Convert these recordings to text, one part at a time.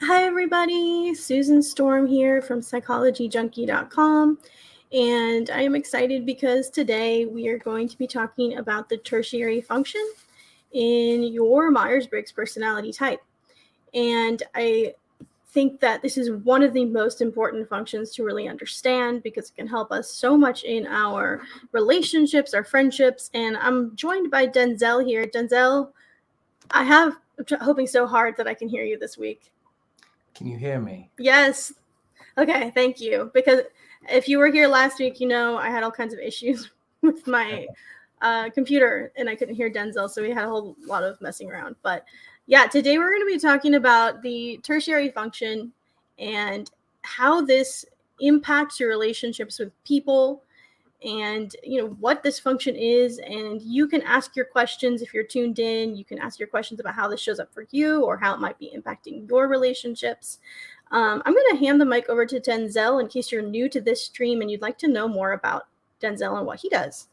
Hi, everybody. Susan Storm here from psychologyjunkie.com. And I am excited because today we are going to be talking about the tertiary function in your Myers-Briggs personality type. And I think that this is one of the most important functions to really understand because it can help us so much in our relationships, our friendships. And I'm joined by Denzel here. Denzel, I'm hoping so hard that I can hear you this week. Can you hear me? Yes. Okay, thank you. Because if you were here last week, I had all kinds of issues with my computer and I couldn't hear Denzel, so we had a whole lot of messing around. But yeah, today we're going to be talking about the tertiary function and how this impacts your relationships with people and what this function is. And you can ask your questions if you're tuned in. You can ask your questions about how this shows up for you or how it might be impacting your relationships. I'm going to hand the mic over to Denzel in case you're new to this stream and you'd like to know more about Denzel and what he does.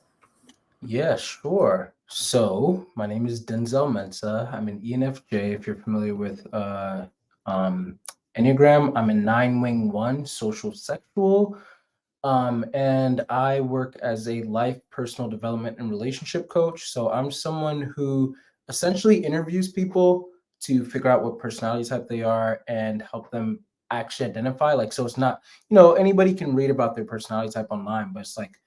Yeah, sure. So, my name is Denzel Mensah. I'm an ENFJ. If you're familiar with um, Enneagram, I'm a 9-wing 1, social sexual. And I work as a life, personal development, and relationship coach. So, I'm someone who essentially interviews people to figure out what personality type they are and help them actually identify. Like, so it's not, anybody can read about their personality type online, but it's like,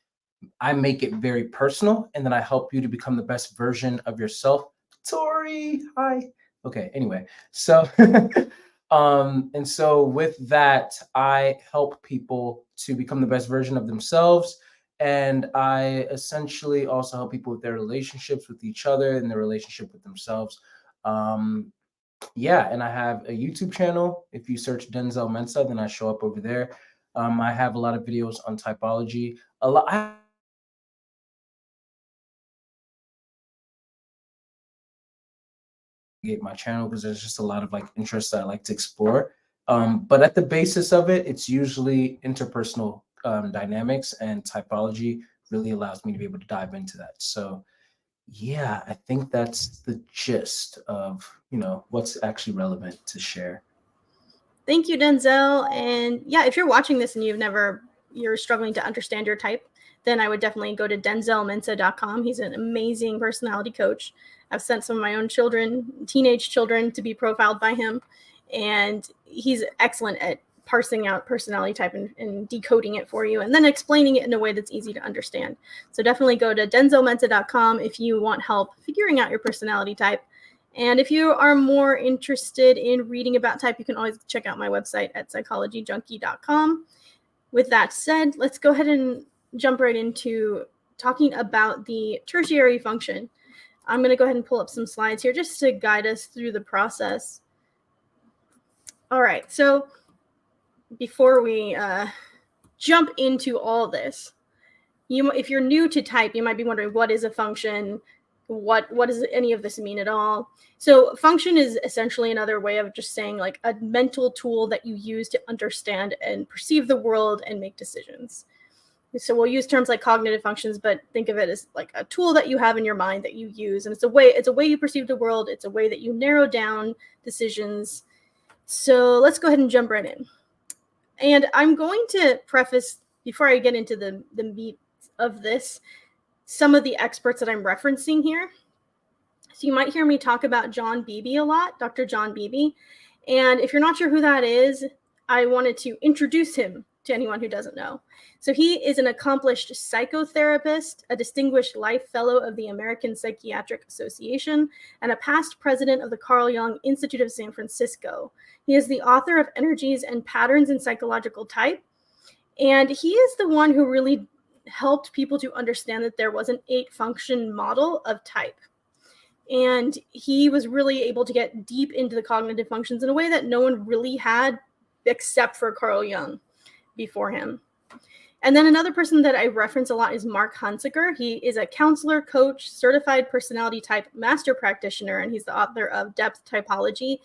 I make it very personal and then I help you to become the best version of yourself. Tori, hi. Okay, anyway. So and so with that, I help people to become the best version of themselves. And I essentially also help people with their relationships with each other and their relationship with themselves. Um, yeah, and I have a YouTube channel. If you search Denzel Mensa, then I show up over there. I have a lot of videos on typology. A lot. I have a lot of videos on navigate my channel because there's just a lot of like interests that I like to explore. But at the basis of it, it's usually interpersonal dynamics, and typology really allows me to be able to dive into that. So yeah, I think that's the gist of what's actually relevant to share. Thank you, Denzel. And yeah, if you're watching this and you're struggling to understand your type, then I would definitely go to denzelmensa.com. He's an amazing personality coach. I've sent some of my own children, teenage children, to be profiled by him. And he's excellent at parsing out personality type and decoding it for you and then explaining it in a way that's easy to understand. So definitely go to denzelmensa.com if you want help figuring out your personality type. And if you are more interested in reading about type, you can always check out my website at psychologyjunkie.com. With that said, let's go ahead and jump right into talking about the tertiary function. I'm going to go ahead and pull up some slides here just to guide us through the process. All right, so before we jump into all this, if you're new to type, you might be wondering, what is a function? What does any of this mean at all? So function is essentially another way of just saying like a mental tool that you use to understand and perceive the world and make decisions. So we'll use terms like cognitive functions, but think of it as like a tool that you have in your mind that you use, and it's a way you perceive the world. It's a way that you narrow down decisions. So let's go ahead and jump right in. And I'm going to preface, before I get into the meat of this, some of the experts that I'm referencing here. So you might hear me talk about John Beebe a lot, Dr. John Beebe. And if you're not sure who that is, I wanted to introduce him to anyone who doesn't know. So he is an accomplished psychotherapist, a distinguished life fellow of the American Psychiatric Association, and a past president of the Carl Jung Institute of San Francisco. He is the author of Energies and Patterns in Psychological Type. And he is the one who really helped people to understand that there was an 8-function model of type. And he was really able to get deep into the cognitive functions in a way that no one really had except for Carl Jung before him. And then another person that I reference a lot is Mark Hunsaker. He is a counselor, coach, certified personality type master practitioner, and he's the author of Depth Typology,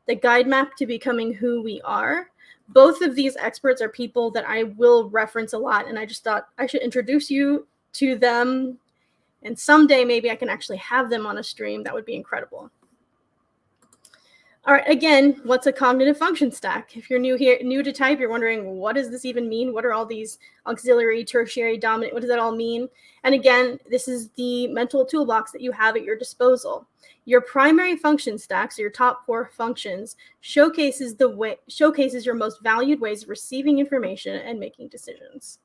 the guide map to becoming who we are. Both of these experts are people that I will reference a lot, and I just thought I should introduce you to them. And someday maybe I can actually have them on a stream. That would be incredible. All right, again, what's a cognitive function stack? If you're new to type, you're wondering, what does this even mean? What are all these auxiliary, tertiary, dominant? What does that all mean? And again, this is the mental toolbox that you have at your disposal. Your primary function stack, so your top 4 functions, showcases your most valued ways of receiving information and making decisions.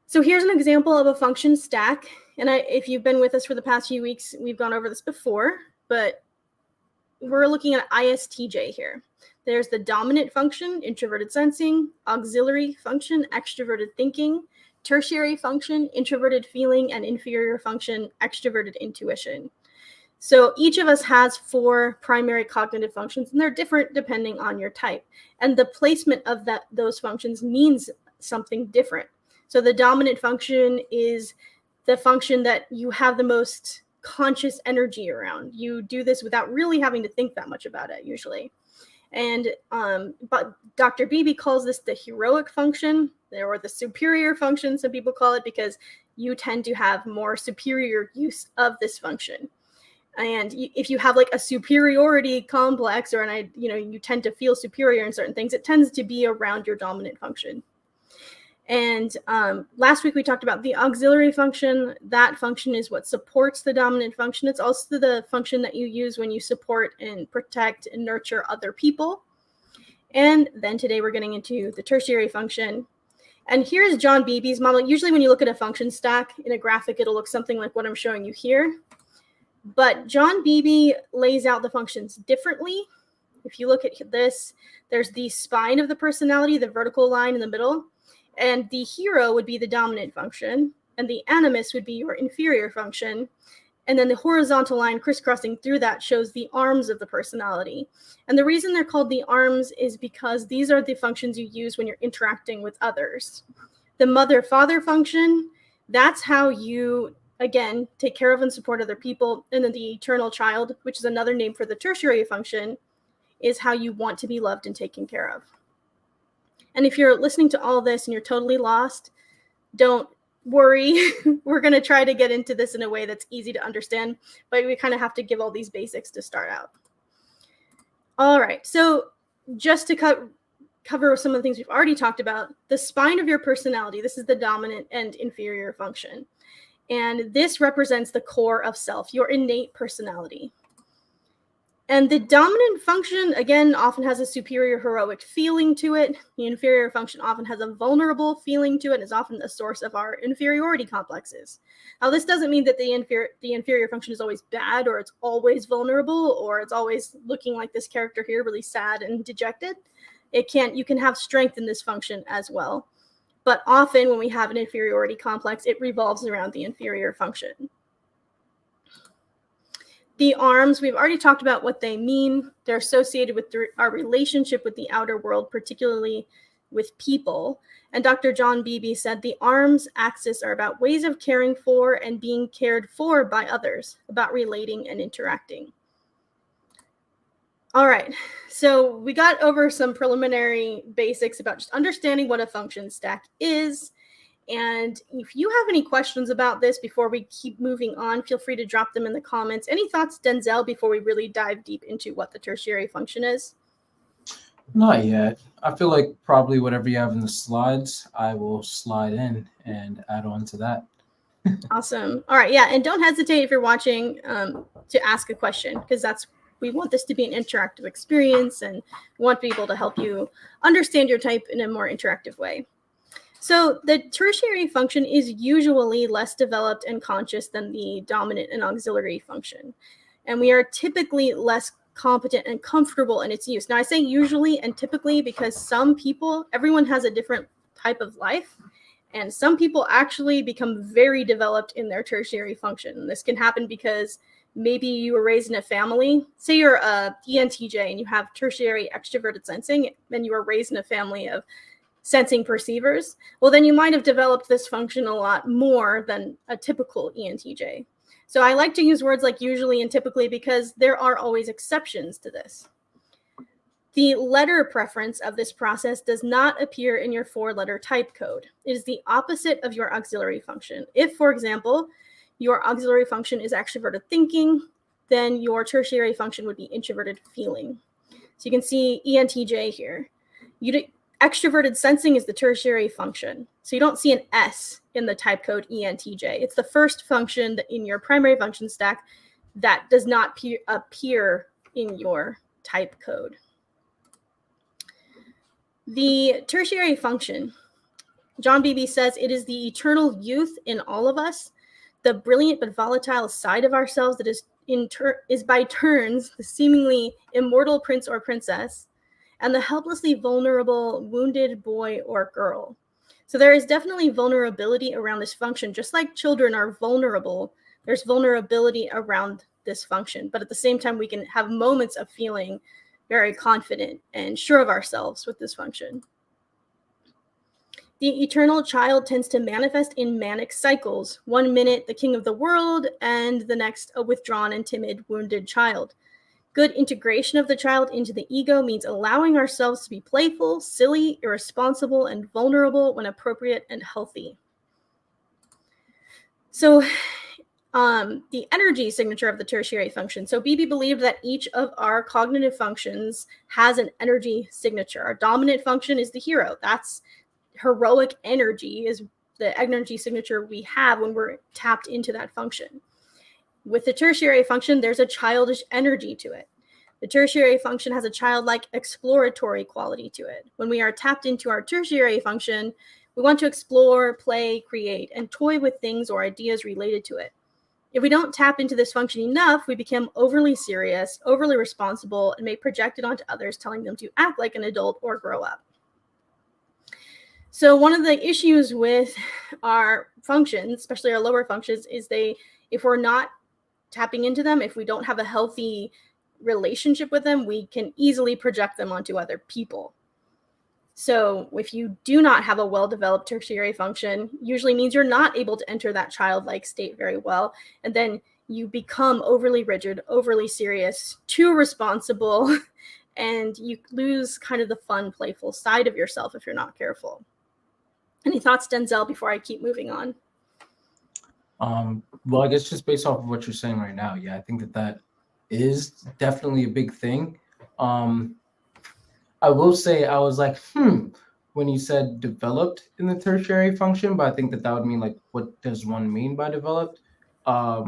So here's an example of a function stack. And if you've been with us for the past few weeks, we've gone over this before, but we're looking at ISTJ here. There's the dominant function, introverted sensing, auxiliary function, extroverted thinking, tertiary function, introverted feeling, and inferior function, extroverted intuition. So each of us has 4 primary cognitive functions, and they're different depending on your type. And the placement of those functions means something different. So the dominant function is the function that you have the most conscious energy around. You do this without really having to think that much about it usually. And but Dr. Beebe calls this the heroic function, or the superior function, some people call it, because you tend to have more superior use of this function. And if you have like a superiority complex, or you tend to feel superior in certain things, it tends to be around your dominant function. And last week we talked about the auxiliary function. That function is what supports the dominant function. It's also the function that you use when you support and protect and nurture other people. And then today we're getting into the tertiary function. And here's John Beebe's model. Usually when you look at a function stack in a graphic, it'll look something like what I'm showing you here. But John Beebe lays out the functions differently. If you look at this, there's the spine of the personality, the vertical line in the middle. And the hero would be the dominant function, and the animus would be your inferior function. And then the horizontal line crisscrossing through that shows the arms of the personality. And the reason they're called the arms is because these are the functions you use when you're interacting with others. The mother-father function, that's how you, again, take care of and support other people. And then the eternal child, which is another name for the tertiary function, is how you want to be loved and taken care of. And if you're listening to all this and you're totally lost, don't worry. We're going to try to get into this in a way that's easy to understand, but we kind of have to give all these basics to start out. All right, so just to cover some of the things we've already talked about, the spine of your personality, this is the dominant and inferior function. And this represents the core of self, your innate personality. And the dominant function, again, often has a superior heroic feeling to it. The inferior function often has a vulnerable feeling to it and is often the source of our inferiority complexes. Now, this doesn't mean that the inferior function is always bad, or it's always vulnerable, or it's always looking like this character here, really sad and dejected. You can have strength in this function as well. But often when we have an inferiority complex, it revolves around the inferior function. The arms, we've already talked about what they mean. They're associated with our relationship with the outer world, particularly with people. And Dr. John Beebe said the arms axis are about ways of caring for and being cared for by others, about relating and interacting. All right, so we got over some preliminary basics about just understanding what a function stack is. And if you have any questions about this before we keep moving on, feel free to drop them in the comments. Any thoughts, Denzel, before we really dive deep into what the tertiary function is? Not yet. I feel like probably whatever you have in the slides, I will slide in and add on to that. Awesome. All right, yeah, and don't hesitate if you're watching to ask a question, because we want this to be an interactive experience, and we want people to help you understand your type in a more interactive way. So the tertiary function is usually less developed and conscious than the dominant and auxiliary function. And we are typically less competent and comfortable in its use. Now, I say usually and typically because everyone has a different type of life. And some people actually become very developed in their tertiary function. And this can happen because maybe you were raised in a family. Say you're a ENTJ and you have tertiary extroverted sensing, and you were raised in a family of sensing perceivers, well, then you might have developed this function a lot more than a typical ENTJ. So I like to use words like usually and typically because there are always exceptions to this. The letter preference of this process does not appear in your 4-letter type code. It is the opposite of your auxiliary function. If, for example, your auxiliary function is extroverted thinking, then your tertiary function would be introverted feeling. So you can see ENTJ here. Extroverted sensing is the tertiary function. So you don't see an S in the type code ENTJ. It's the first function in your primary function stack that does not appear in your type code. The tertiary function, John Beebe says, it is the eternal youth in all of us, the brilliant but volatile side of ourselves that is by turns the seemingly immortal prince or princess, and the helplessly vulnerable wounded boy or girl. So there is definitely vulnerability around this function. Just like children are vulnerable, there's vulnerability around this function. But at the same time, we can have moments of feeling very confident and sure of ourselves with this function. The eternal child tends to manifest in manic cycles. 1 minute, the king of the world, and the next, a withdrawn and timid, wounded child. Good integration of the child into the ego means allowing ourselves to be playful, silly, irresponsible, and vulnerable when appropriate and healthy. So the energy signature of the tertiary function. So Beebe believed that each of our cognitive functions has an energy signature. Our dominant function is the hero. That's heroic energy, is the energy signature we have when we're tapped into that function. With the tertiary function, there's a childish energy to it. The tertiary function has a childlike exploratory quality to it. When we are tapped into our tertiary function, we want to explore, play, create, and toy with things or ideas related to it. If we don't tap into this function enough, we become overly serious, overly responsible, and may project it onto others, telling them to act like an adult or grow up. So one of the issues with our functions, especially our lower functions, is if we're not tapping into them, if we don't have a healthy relationship with them, we can easily project them onto other people. So if you do not have a well-developed tertiary function, usually means you're not able to enter that childlike state very well. And then you become overly rigid, overly serious, too responsible, and you lose kind of the fun, playful side of yourself if you're not careful. Any thoughts, Denzel, before I keep moving on? Well, I guess just based off of what you're saying right now, yeah, I think that is definitely a big thing. I will say I was like, when you said developed in the tertiary function, but I think that would mean like, what does one mean by developed? Yeah,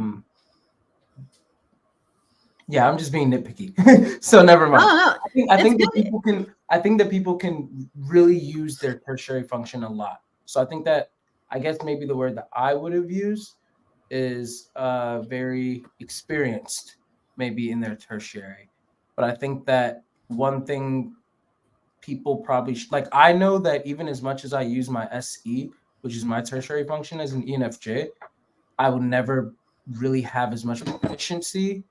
I'm just being nitpicky. So never mind. Oh, no. I think that people can really use their tertiary function a lot. So I think that, I guess maybe the word that I would have used is very experienced, maybe in their tertiary. But I think that one thing people probably like, I know that even as much as I use my SE, which is my tertiary function, as an ENFJ, I would never really have as much proficiency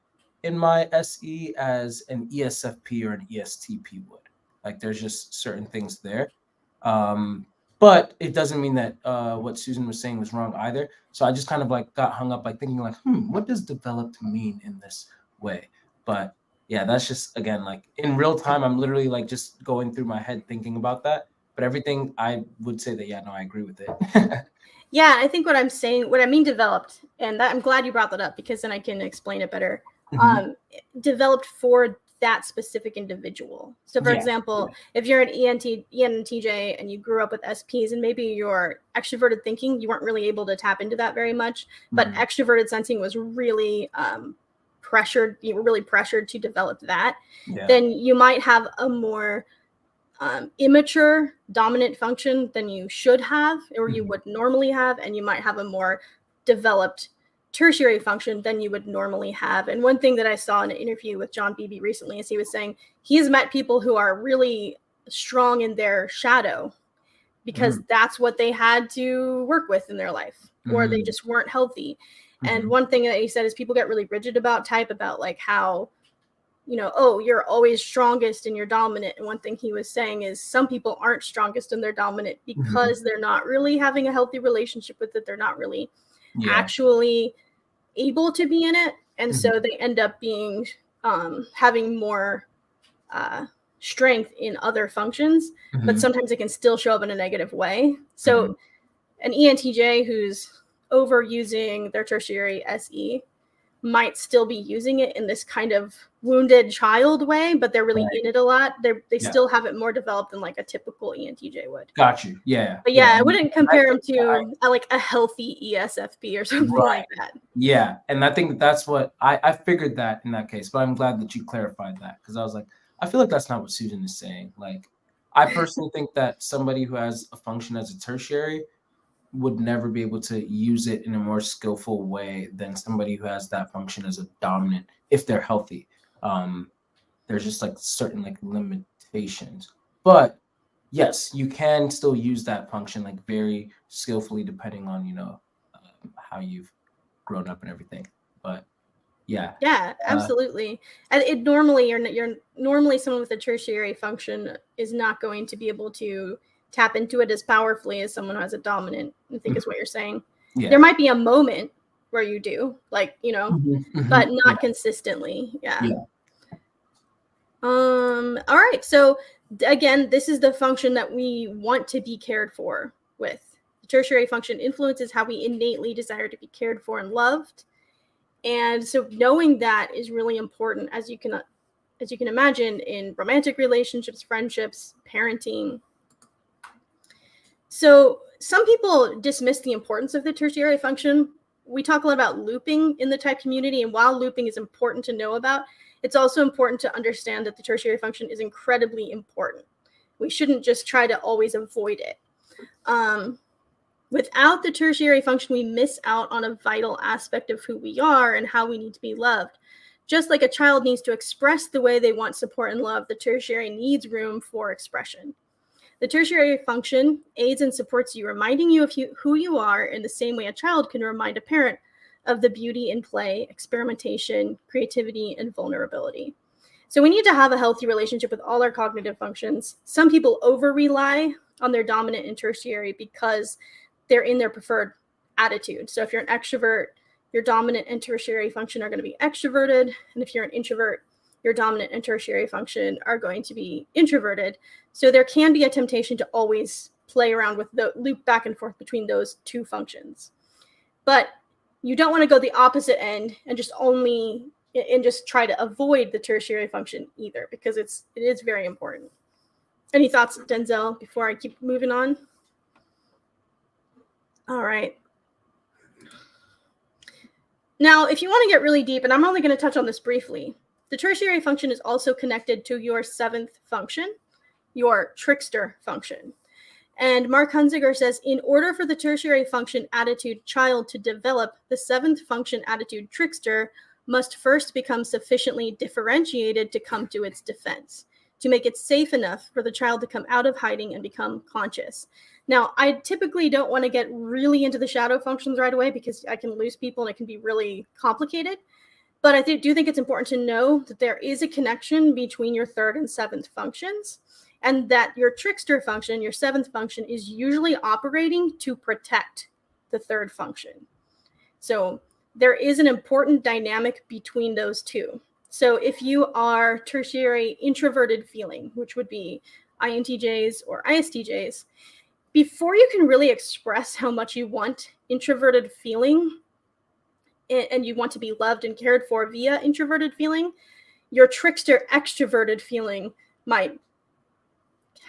in my SE as an ESFP or an ESTP would. Like, there's just certain things there. But it doesn't mean that what Susan was saying was wrong either. So I just kind of like got hung up like thinking like, what does developed mean in this way? But yeah, that's just, again, like in real time, I'm literally like just going through my head thinking about that. But everything, I would say that, yeah, no, I agree with it. Yeah, I think what I mean developed, and I'm glad you brought that up because then I can explain it better. Developed for that specific individual. So for example, if you're an ENTJ and you grew up with SPs and maybe your extroverted thinking, you weren't really able to tap into that very much, but extroverted sensing was really pressured, you were really pressured to develop that, then you might have a more immature dominant function than you should have or you would normally have, and you might have a more developed tertiary function than you would normally have. And one thing that I saw in an interview with John Beebe recently is he was saying he's met people who are really strong in their shadow because that's what they had to work with in their life, or they just weren't healthy. And one thing that he said is people get really rigid about like how, you know, oh, you're always strongest in your dominant. And one thing he was saying is some people aren't strongest in their dominant because they're not really having a healthy relationship with it. They're not really actually able to be in it. And so they end up being having more strength in other functions, but sometimes it can still show up in a negative way. So an ENTJ who's overusing their tertiary SE might still be using it in this kind of wounded child way, but they're really in it a lot. They still have it more developed than like a typical ENTJ would. Got you. Yeah. But yeah, I wouldn't compare them to like a healthy ESFP or something like that. Yeah. And I think that's what I figured that in that case, but I'm glad that you clarified that, because I was like, I feel like that's not what Susan is saying. Like, I personally think that somebody who has a function as a tertiary would never be able to use it in a more skillful way than somebody who has that function as a dominant, if they're healthy. There's just like certain like limitations, but yes, you can still use that function like very skillfully depending on, how you've grown up and everything. But yeah. Yeah, absolutely. And it normally you're normally someone with a tertiary function is not going to be able to tap into it as powerfully as someone who has a dominant, I think is what you're saying. Yeah. There might be a moment where you do, like, but not consistently. Yeah. All right. So again, this is the function that we want to be cared for with. The tertiary function influences how we innately desire to be cared for and loved. And so knowing that is really important, as you can imagine, in romantic relationships, friendships, parenting. So some people dismiss the importance of the tertiary function. We talk a lot about looping in the type community, and while looping is important to know about, it's also important to understand that the tertiary function is incredibly important. We shouldn't just try to always avoid it. Without the tertiary function, we miss out on a vital aspect of who we are and how we need to be loved. Just like a child needs to express the way they want support and love, the tertiary needs room for expression. The tertiary function aids and supports you, reminding you of who you are in the same way a child can remind a parent of the beauty in play, experimentation, creativity, and vulnerability. So we need to have a healthy relationship with all our cognitive functions. Some people over-rely on their dominant and tertiary because they're in their preferred attitude. So if you're an extrovert, your dominant and tertiary function are going to be extroverted. And if you're an introvert, your dominant and tertiary function are going to be introverted. So there can be a temptation to always play around with the loop back and forth between those two functions. But you don't want to go the opposite end and just try to avoid the tertiary function either, because it is very important. Any thoughts, Denzel, before I keep moving on? All right. Now, if you want to get really deep, and I'm only going to touch on this briefly, the tertiary function is also connected to your seventh function, your trickster function. And Mark Hunziker says, in order for the tertiary function attitude child to develop, the seventh function attitude trickster must first become sufficiently differentiated to come to its defense, to make it safe enough for the child to come out of hiding and become conscious. Now, I typically don't want to get really into the shadow functions right away because I can lose people and it can be really complicated. But I do think it's important to know that there is a connection between your third and seventh functions, and that your trickster function, your seventh function, is usually operating to protect the third function. So there is an important dynamic between those two. So if you are tertiary introverted feeling, which would be INTJs or ISTJs, before you can really express how much you want introverted feeling and you want to be loved and cared for via introverted feeling, your trickster extroverted feeling might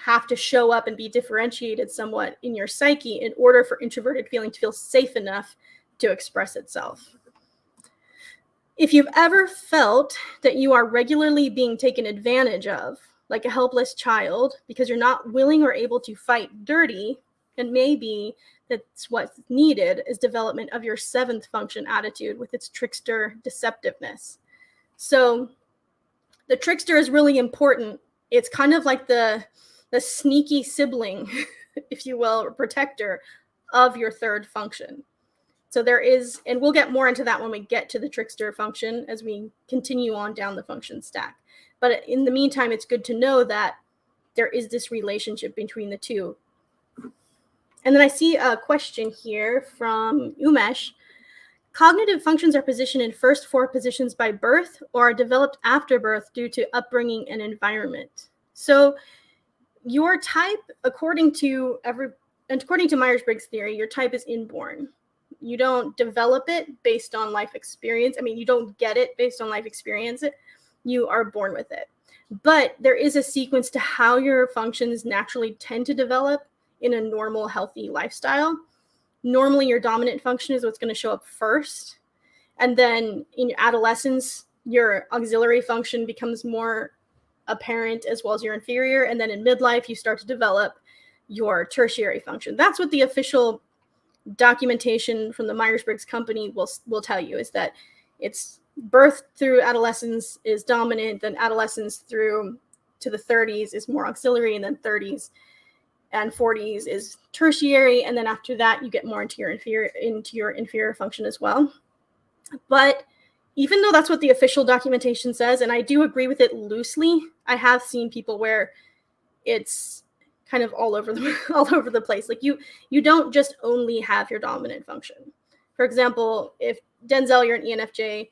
have to show up and be differentiated somewhat in your psyche in order for introverted feeling to feel safe enough to express itself. If you've ever felt that you are regularly being taken advantage of, like a helpless child, because you're not willing or able to fight dirty, and maybe that's what's needed is development of your seventh function attitude with its trickster deceptiveness. So the trickster is really important. It's kind of like the sneaky sibling, if you will, or protector of your third function. So there is, and we'll get more into that when we get to the trickster function as we continue on down the function stack. But in the meantime, it's good to know that there is this relationship between the two. And then I see a question here from Umesh. Cognitive functions are positioned in first four positions by birth or are developed after birth due to upbringing and environment. So your type, according to Myers-Briggs theory, your type is inborn. You don't develop it based on life experience. I mean, you don't get it based on life experience. You are born with it. But there is a sequence to how your functions naturally tend to develop in a normal, healthy lifestyle. Normally, your dominant function is what's going to show up first. And then in adolescence, your auxiliary function becomes more apparent, as well as your inferior. And then in midlife, you start to develop your tertiary function. That's what the official documentation from the Myers-Briggs company will tell you, is that it's birth through adolescence is dominant, then adolescence through to the 30s is more auxiliary, and then 30s and 40s is tertiary, and then after that you get more into your inferior function as well. But even though that's what the official documentation says, and I do agree with it loosely, I have seen people where it's kind of all over the place. Like you don't just only have your dominant function. For example, if Denzel, you're an ENFJ,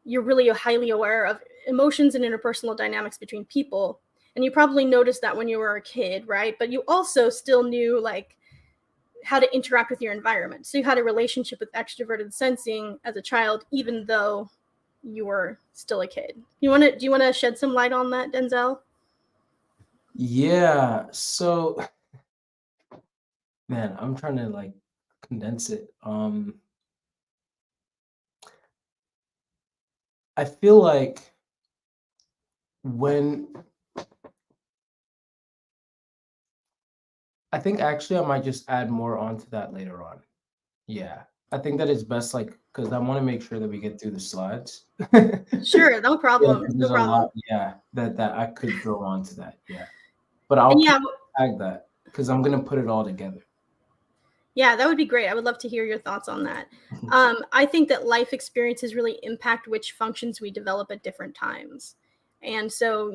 you're really highly aware of emotions and interpersonal dynamics between people. And you probably noticed that when you were a kid, right? But you also still knew like how to interact with your environment. So you had a relationship with extroverted sensing as a child, even though you were still a kid. Do you want to shed some light on that, Denzel? Yeah. So, man, I'm trying to like condense it. I feel like when I think actually I might just add more onto that later on. Yeah. I think that it's best, like, because I want to make sure that we get through the slides. Sure, no Yeah, problem. 'cause No there's a problem. lot, yeah, that I could throw onto that. Yeah. But And I'll yeah, tag that because I'm gonna put it all together. yeah, that would be great. I would love to hear your thoughts on that. I think that life experiences really impact which functions we develop at different times. And so,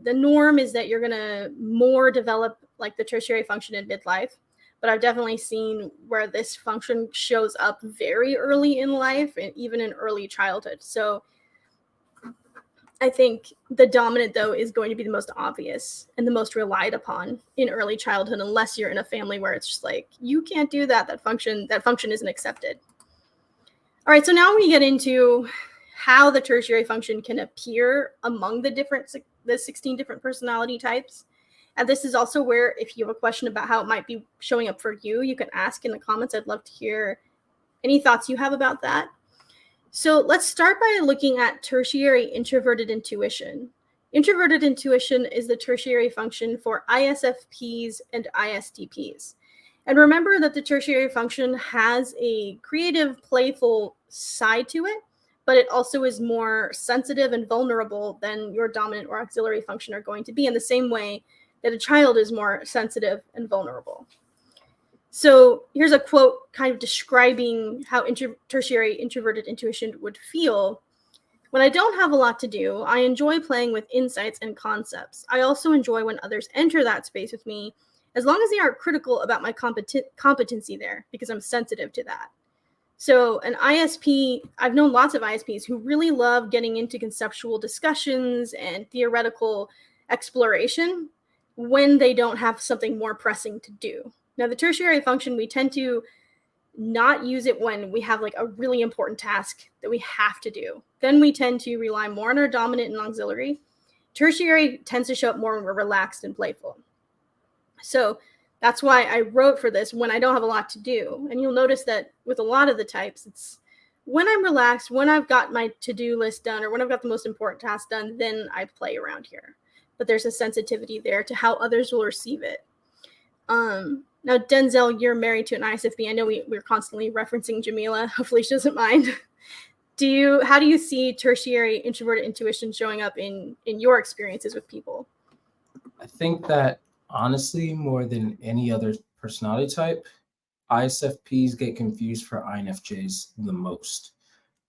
the norm is that you're going to more develop like the tertiary function in midlife. But I've definitely seen where this function shows up very early in life and even in early childhood. So I think the dominant, though, is going to be the most obvious and the most relied upon in early childhood, unless you're in a family where it's just like, you can't do that. That function isn't accepted. All right, so now we get into how the tertiary function can appear among the 16 different personality types. And this is also where, if you have a question about how it might be showing up for you, you can ask in the comments. I'd love to hear any thoughts you have about that. So let's start by looking at tertiary introverted intuition. Introverted intuition is the tertiary function for ISFPs and ISTPs. And remember that the tertiary function has a creative, playful side to it, but it also is more sensitive and vulnerable than your dominant or auxiliary function are going to be, in the same way that a child is more sensitive and vulnerable. So here's a quote kind of describing how tertiary introverted intuition would feel. When I don't have a lot to do, I enjoy playing with insights and concepts. I also enjoy when others enter that space with me, as long as they aren't critical about my competency there, because I'm sensitive to that. So an ISP, I've known lots of ISPs who really love getting into conceptual discussions and theoretical exploration when they don't have something more pressing to do. Now, the tertiary function, we tend to not use it when we have like a really important task that we have to do. Then we tend to rely more on our dominant and auxiliary. Tertiary tends to show up more when we're relaxed and playful. So that's why I wrote for this when I don't have a lot to do. And you'll notice that with a lot of the types, it's when I'm relaxed, when I've got my to-do list done, or when I've got the most important task done, then I play around here. But there's a sensitivity there to how others will receive it. Now, Denzel, you're married to an ISFP. I know we're constantly referencing Jamila. Hopefully she doesn't mind. How do you see tertiary introverted intuition showing up in your experiences with people? I think that honestly, more than any other personality type, ISFPs get confused for INFJs the most.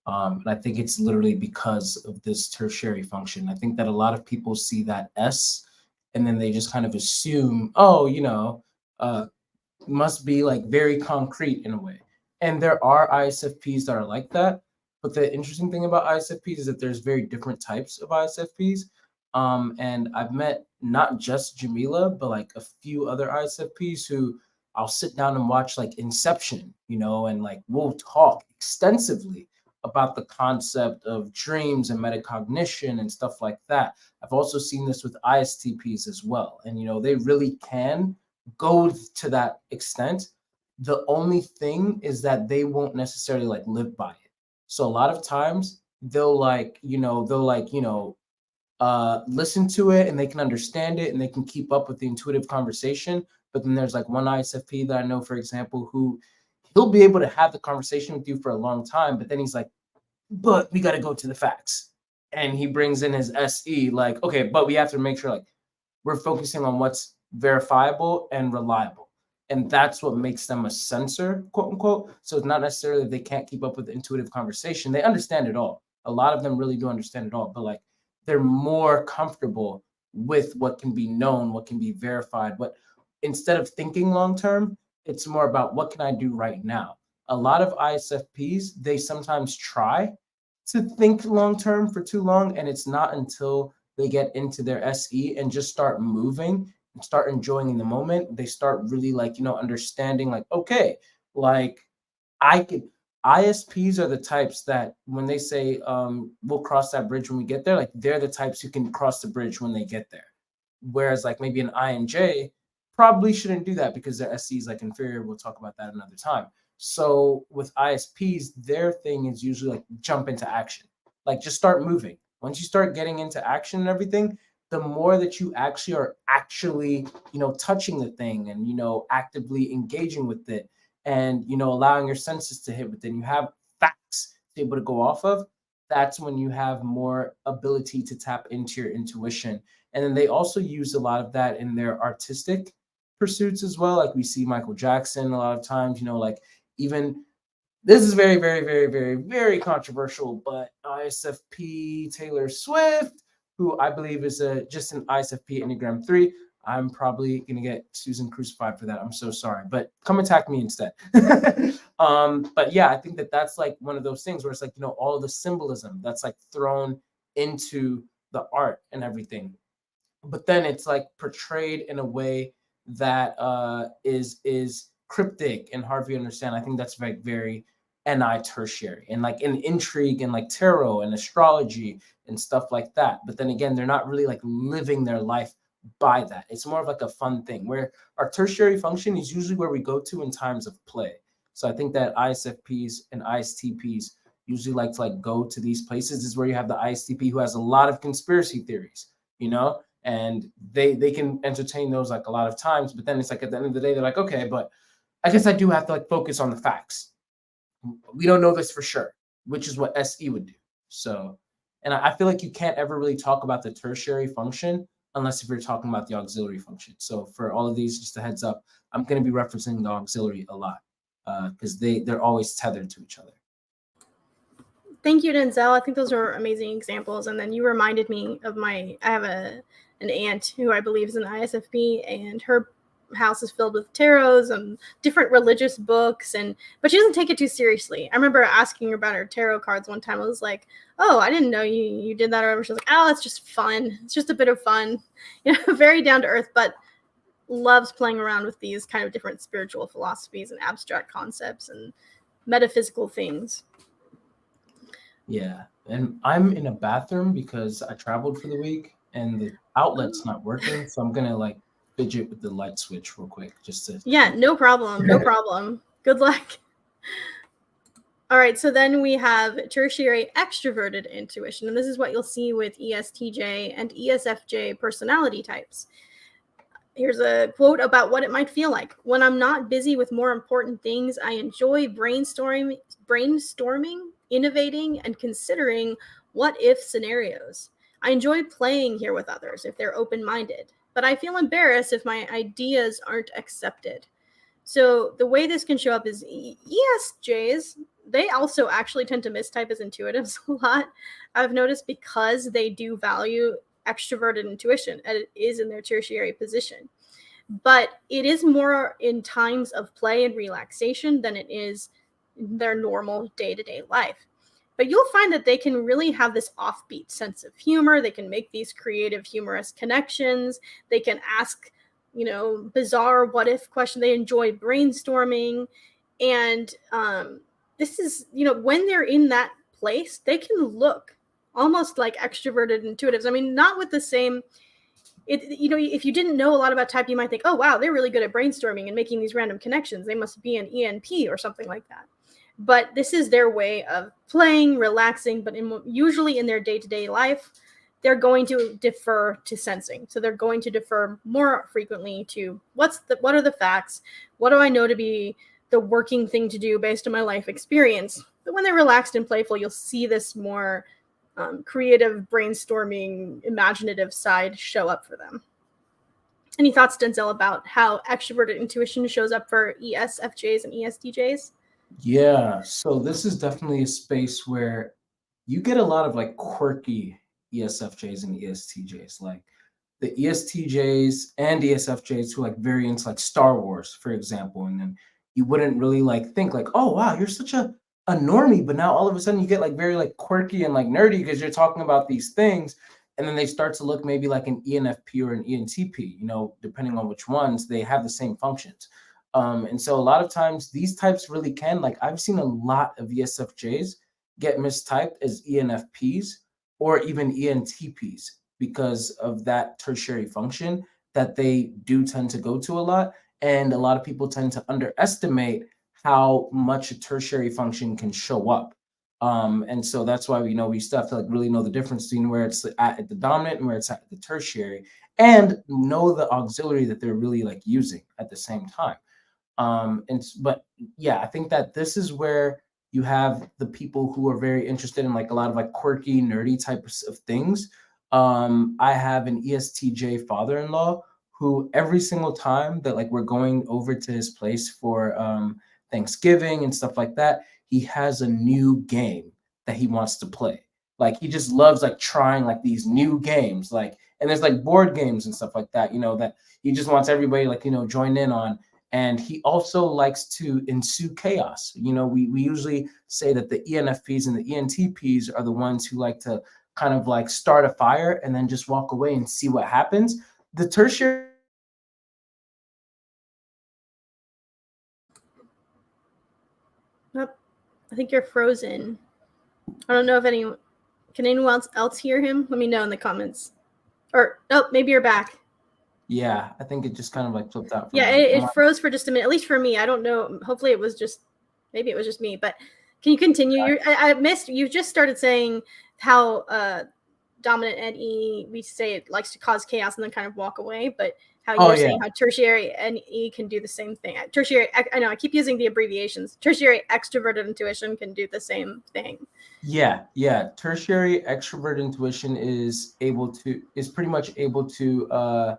And I think it's literally because of this tertiary function. I think that a lot of people see that S and then they just kind of assume, oh, must be like very concrete in a way. And there are ISFPs that are like that. But the interesting thing about ISFPs is that there's very different types of ISFPs. And I've met not just Jamila, but like a few other ISFPs who I'll sit down and watch like Inception, and like we'll talk extensively about the concept of dreams and metacognition and stuff like that. I've also seen this with ISTPs as well. And, they really can go to that extent. The only thing is that they won't necessarily like live by it. So a lot of times they'll listen to it and they can understand it and they can keep up with the intuitive conversation. But then there's like one ISFP that I know, for example, who he'll be able to have the conversation with you for a long time, but then he's like, but we got to go to the facts. And he brings in his SE, like, okay, but we have to make sure like we're focusing on what's verifiable and reliable. And that's what makes them a censor, quote unquote. So it's not necessarily they can't keep up with the intuitive conversation. They understand it all. A lot of them really do understand it all, but like they're more comfortable with what can be known, what can be verified. But instead of thinking long term, it's more about what can I do right now. A lot of ISFPs, they sometimes try to think long term for too long, and it's not until they get into their SE and just start moving and start enjoying in the moment, they start really like, understanding like, okay, like I can ISPs are the types that when they say we'll cross that bridge when we get there, like they're the types who can cross the bridge when they get there. Whereas like maybe an INJ probably shouldn't do that because their SC is like inferior. We'll talk about that another time. So with ISPs, their thing is usually like jump into action, like just start moving. Once you start getting into action and everything, the more that you actually are actually, touching the thing and, actively engaging with it and, allowing your senses to hit within, you have facts to be able to go off of. That's when you have more ability to tap into your intuition. And then they also use a lot of that in their artistic pursuits as well. Like we see Michael Jackson a lot of times, like even this is very, very, very, very, very controversial, but ISFP Taylor Swift, who I believe is just an ISFP Enneagram 3. I'm probably going to get Susan crucified for that. I'm so sorry, but come attack me instead. But yeah, I think that that's like one of those things where it's like, all of the symbolism that's like thrown into the art and everything. But then it's like portrayed in a way that is cryptic and hard for you to understand. I think that's like very NI tertiary and like in intrigue and like tarot and astrology and stuff like that. But then again, they're not really like living their life by that. It's more of like a fun thing where our tertiary function is usually where we go to in times of play. So I think that ISFPs and ISTPs usually like to like go to these places. This is where you have the ISTP who has a lot of conspiracy theories, and they can entertain those like a lot of times. But then it's like at the end of the day, they're like, okay, but I guess I do have to like focus on the facts. We don't know this for sure, which is what SE would do. So, and I feel like you can't ever really talk about the tertiary function unless if you're talking about the auxiliary function. So for all of these, just a heads up, I'm going to be referencing the auxiliary a lot because they're always tethered to each other. Thank you, Denzel. I think those are amazing examples. And then you reminded me of I have an aunt who I believe is an ISFP, and her house is filled with tarots and different religious books, but she doesn't take it too seriously. I remember asking her about her tarot cards one time. I was like, oh, I didn't know you did that or whatever. She was like, oh, it's just fun. It's just a bit of fun. Very down to earth, but loves playing around with these kind of different spiritual philosophies and abstract concepts and metaphysical things. Yeah, and I'm in a bathroom because I traveled for the week and the outlet's not working, so I'm gonna like fidget with the light switch real quick just to. Yeah, no problem. No problem. Good luck. All right, so then we have tertiary extroverted intuition, and this is what you'll see with ESTJ and ESFJ personality types. Here's a quote about what it might feel like. When I'm not busy with more important things, I enjoy brainstorming, innovating, and considering what-if scenarios. I enjoy playing here with others if they're open-minded, but I feel embarrassed if my ideas aren't accepted. So the way this can show up is ESJs, they also actually tend to mistype as intuitives a lot. I've noticed because they do value extroverted intuition, and it is in their tertiary position. But it is more in times of play and relaxation than it is their normal day-to-day life. But you'll find that they can really have this offbeat sense of humor. They can make these creative, humorous connections. They can ask bizarre what if question. They enjoy brainstorming. And this is, when they're in that place, they can look almost like extroverted intuitives. I mean, not with the same, if you didn't know a lot about type, you might think, oh, wow, they're really good at brainstorming and making these random connections. They must be an ENP or something like that. But this is their way of playing, relaxing, but usually in their day-to-day life, they're going to defer to sensing. So they're going to defer more frequently to what are the facts? What do I know to be the working thing to do based on my life experience? But when they're relaxed and playful, you'll see this more creative, brainstorming, imaginative side show up for them. Any thoughts, Denzel, about how extroverted intuition shows up for ESFJs and ESTJs? Yeah, so this is definitely a space where you get a lot of like quirky ESFJs and ESTJs, like the ESTJs and ESFJs who like very into like Star Wars, for example, and then you wouldn't really like think like, oh wow, you're such a normie, but now all of a sudden you get like very like quirky and like nerdy because you're talking about these things, and then they start to look maybe like an ENFP or an ENTP, depending on which ones, they have the same functions. And so a lot of times these types really can, like I've seen a lot of ESFJs get mistyped as ENFPs or even ENTPs because of that tertiary function that they do tend to go to a lot. And a lot of people tend to underestimate how much a tertiary function can show up. And so that's why we still have to like really know the difference between where it's at the dominant and where it's at the tertiary, and know the auxiliary that they're really like using at the same time. But yeah, I think that this is where you have the people who are very interested in like a lot of like quirky, nerdy types of things. I have an ESTJ father-in-law who every single time that like we're going over to his place for Thanksgiving and stuff like that, he has a new game that he wants to play. Like he just loves like trying like these new games, like, and there's like board games and stuff like that, that he just wants everybody like, join in on. And he also likes to ensue chaos. We usually say that the ENFPs and the ENTPs are the ones who like to kind of like start a fire and then just walk away and see what happens. The tertiary. Nope. I think you're frozen. I don't know if can anyone else hear him? Let me know in the comments. Or, oh, maybe you're back. Yeah, I think it just kind of like flipped out. Yeah, it froze for just a minute, at least for me. I don't know. Hopefully maybe it was just me, but can you continue? I missed, you just started saying how dominant and E, we say it likes to cause chaos and then kind of walk away, but how you're saying how tertiary and E can do the same thing. Tertiary, I know I keep using the abbreviations. Tertiary extroverted intuition can do the same thing. Yeah. Tertiary extroverted intuition is pretty much able to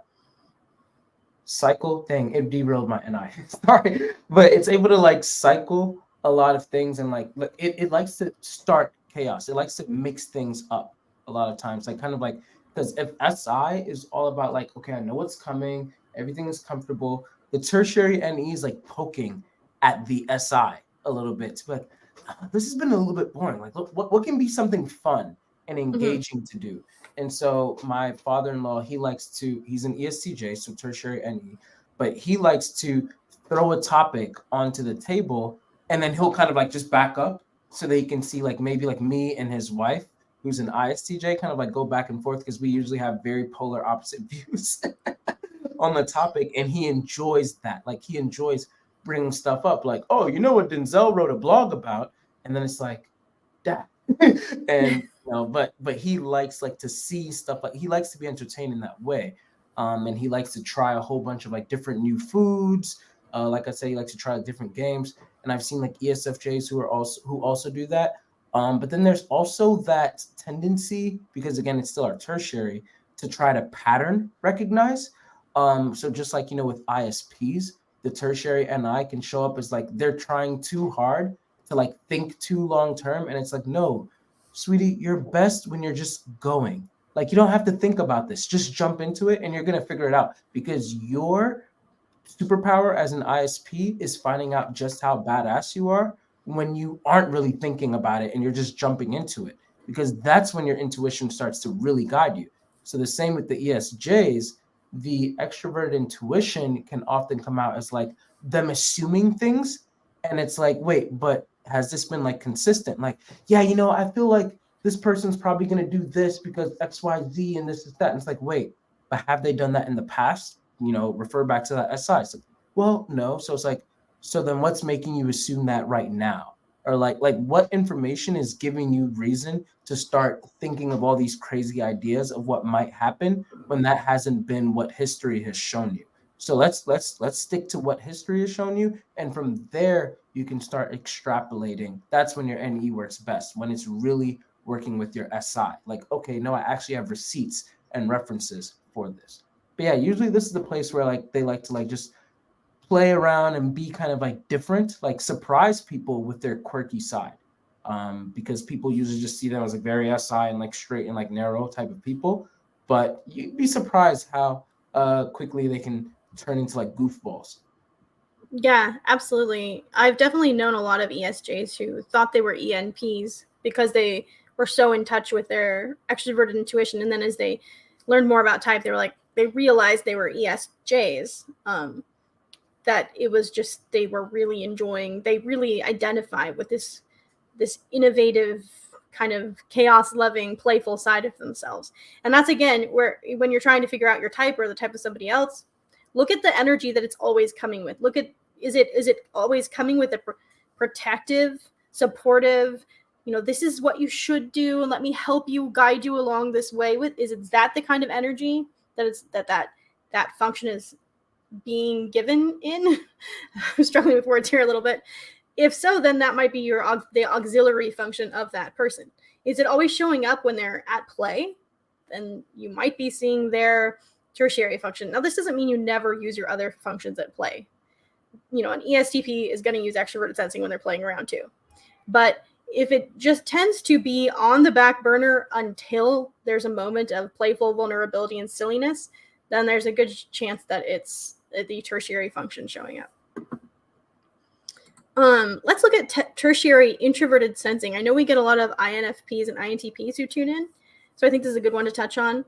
cycle. Dang, it derailed my NI. Sorry, but it's able to like cycle a lot of things, and like it likes to start chaos. It likes to mix things up a lot of times, like kind of like, because if SI is all about like, okay, I know what's coming, everything is comfortable, the tertiary NE is like poking at the SI a little bit to be like, this has been a little bit boring. Like, look, what can be something fun and engaging to do? And so my father-in-law, he's an ESTJ, so tertiary NE, but he likes to throw a topic onto the table, and then he'll kind of like just back up so that he can see like maybe like me and his wife, who's an ISTJ, kind of like go back and forth because we usually have very polar opposite views on the topic. And he enjoys that. Like he enjoys bringing stuff up like, oh, you know what Denzel wrote a blog about? And then it's like, that. And but he likes like to see stuff, like he likes to be entertained in that way. And he likes to try a whole bunch of like different new foods. Like I say, he likes to try different games. And I've seen like ESFJs who also do that. But then there's also that tendency, because again, it's still our tertiary, to try to pattern recognize. So just like, with ISPs, the tertiary NI can show up as like they're trying too hard to like think too long term. And it's like, no, sweetie, you're best when you're just going. Like you don't have to think about this. Just jump into it and you're going to figure it out, because your superpower as an ISP is finding out just how badass you are when you aren't really thinking about it and you're just jumping into it, because that's when your intuition starts to really guide you. So the same with the ESJs, the extroverted intuition can often come out as like them assuming things. And it's like, wait, but has this been like consistent? Like, yeah, I feel like this person's probably going to do this because XYZ and this is that. And it's like, wait, but have they done that in the past? Refer back to that SI. It's like, well, no. So it's like, so then what's making you assume that right now? Or like what information is giving you reason to start thinking of all these crazy ideas of what might happen when that hasn't been what history has shown you? So let's stick to what history has shown you, and from there you can start extrapolating. That's when your NE works best, when it's really working with your SI. Like, okay, no, I actually have receipts and references for this. But yeah, usually this is the place where like they like to like just play around and be kind of like different, like surprise people with their quirky side. Because people usually just see them as like very SI and like straight and like narrow type of people. But you'd be surprised how quickly they can turn into like goofballs. Yeah, absolutely. I've definitely known a lot of ESJs who thought they were ENPs because they were so in touch with their extroverted intuition. And then as they learned more about type, they realized they were ESJs. That it was just they really identify with this innovative kind of chaos loving playful side of themselves. And that's again where when you're trying to figure out your type or the type of somebody else, look at the energy that it's always coming with. Look at is it always coming with a protective, supportive, this is what you should do and let me help you guide you along this way with, is it that the kind of energy that it's that function is being given in? I'm struggling with words here a little bit. If so, then that might be the auxiliary function of that person. Is it always showing up when they're at play? Then you might be seeing their tertiary function. Now, this doesn't mean you never use your other functions at play. An ESTP is going to use extroverted sensing when they're playing around too. But if it just tends to be on the back burner until there's a moment of playful vulnerability and silliness, then there's a good chance that it's the tertiary function showing up. Let's look at tertiary introverted sensing. I know we get a lot of INFPs and INTPs who tune in, so I think this is a good one to touch on.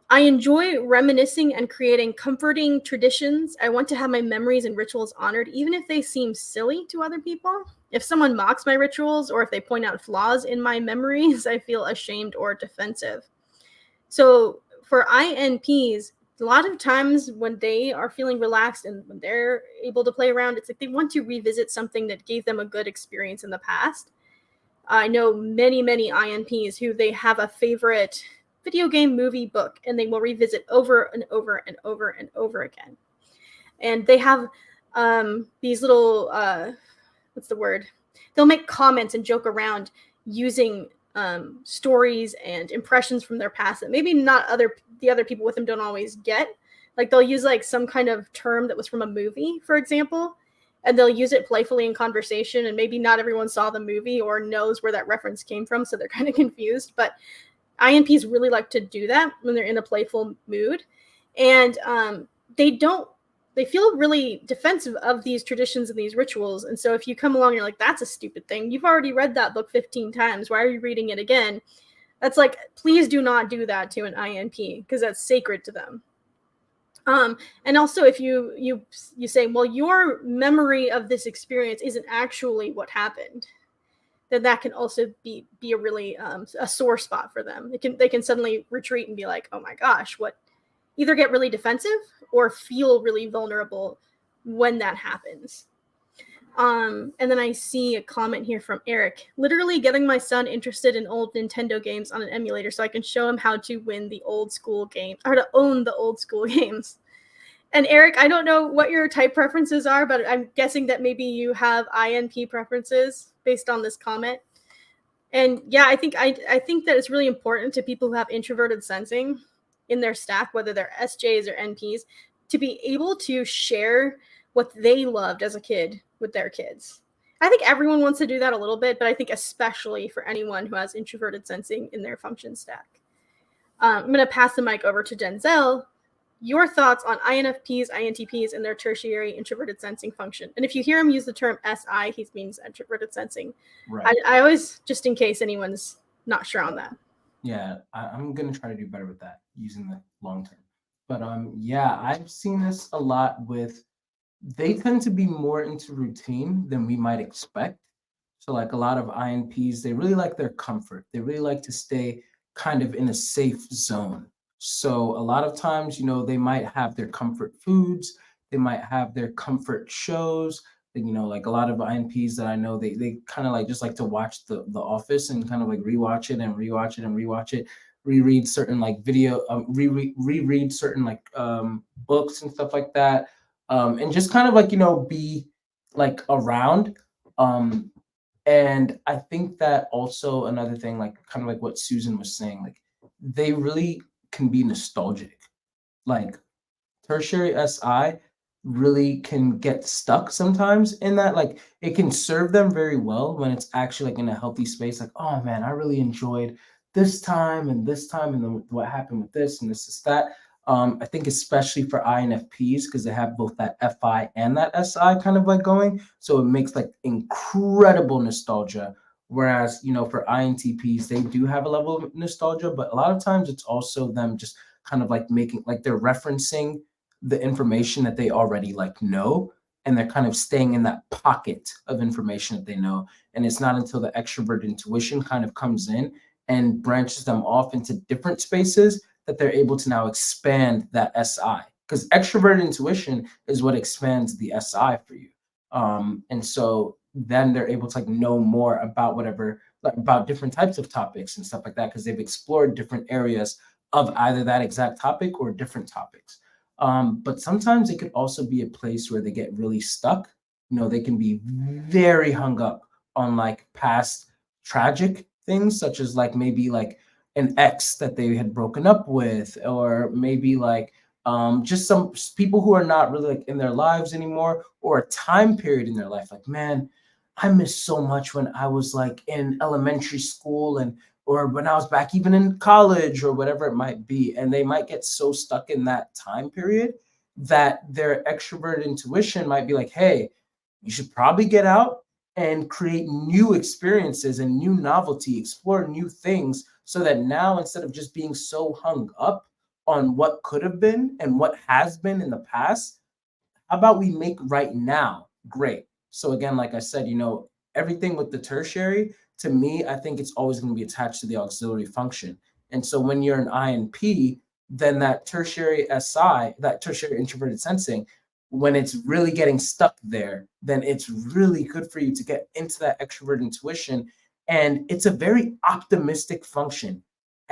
I enjoy reminiscing and creating comforting traditions. I want to have my memories and rituals honored, even if they seem silly to other people. If someone mocks my rituals or if they point out flaws in my memories, I feel ashamed or defensive. So for INPs, a lot of times when they are feeling relaxed and when they're able to play around, it's like they want to revisit something that gave them a good experience in the past. I know many INPs who they have a favorite video game, movie, book, and they will revisit over and over and over and over again. And they have these little, what's the word? They'll make comments and joke around using stories and impressions from their past that maybe not the other people with them don't always get. Like they'll use like some kind of term that was from a movie, for example, and they'll use it playfully in conversation, and maybe not everyone saw the movie or knows where that reference came from, so they're kind of confused. But INPs really like to do that when they're in a playful mood, and they feel really defensive of these traditions and these rituals. And so if you come along and you're like, that's a stupid thing, you've already read that book 15 times, why are you reading it again? That's like, please do not do that to an INP, because that's sacred to them. And also if you say, well, your memory of this experience isn't actually what happened, then that can also be a really a sore spot for them. They can suddenly retreat and be like, oh my gosh, what? Either get really defensive or feel really vulnerable when that happens. And then I see a comment here from Eric. Literally getting my son interested in old Nintendo games on an emulator so I can show him how to win the old school game, or to own the old school games. And Eric, I don't know what your type preferences are, but I'm guessing that maybe you have INP preferences based on this comment. And yeah, I think that it's really important to people who have introverted sensing in their stack, whether they're SJs or NPs, to be able to share what they loved as a kid with their kids. I think everyone wants to do that a little bit, but I think especially for anyone who has introverted sensing in their function stack. I'm going to pass the mic over to Denzel. Your thoughts on INFPs, INTPs, and their tertiary introverted sensing function. And if you hear him use the term SI, he means introverted sensing. Right. I always, just in case anyone's not sure on that. Yeah, I'm going to try to do better with that using the long term. But yeah, I've seen this a lot with, they tend to be more into routine than we might expect. So like a lot of INPs, they really like their comfort. They really like to stay kind of in a safe zone. So a lot of times, they might have their comfort foods, they might have their comfort shows. Like a lot of INPs that I know, they kind of like just like to watch the Office and kind of like rewatch it and rewatch it and rewatch it, reread certain like reread certain like books and stuff like that, and just kind of like be like around. um and I think that also another thing, like kind of like what Susan was saying, like they really can be nostalgic. Like tertiary SI really can get stuck sometimes in that. Like it can serve them very well when it's actually like in a healthy space. Like, oh man, I really enjoyed this time, and then what happened with this and this is that. I think especially for INFPs, because they have both that FI and that SI kind of like going, so it makes like incredible nostalgia. Whereas for INTPs, they do have a level of nostalgia, but a lot of times it's also them just kind of like making like they're referencing the information that they already like know, and they're kind of staying in that pocket of information that they know. And it's not until the extrovert intuition kind of comes in and branches them off into different spaces that they're able to now expand that SI, because extroverted intuition is what expands the SI for you. And so then they're able to like know more about whatever, like about different types of topics and stuff like that, because they've explored different areas of either that exact topic or different topics. But sometimes it could also be a place where they get really stuck. They can be very hung up on like past tragic things, such as like maybe like an ex that they had broken up with, or maybe like just some people who are not really like in their lives anymore, or a time period in their life. Like, man, I miss so much when I was like in elementary school, and or when I was back even in college or whatever it might be. And they might get so stuck in that time period that their extroverted intuition might be like, hey, you should probably get out and create new experiences and new novelty, explore new things, so that now instead of just being so hung up on what could have been and what has been in the past, how about we make right now great? So again, like I said, everything with the tertiary, to me, I think it's always going to be attached to the auxiliary function. And so when you're an INP, then that tertiary SI, that tertiary introverted sensing, when it's really getting stuck there, then it's really good for you to get into that extrovert intuition. And it's a very optimistic function.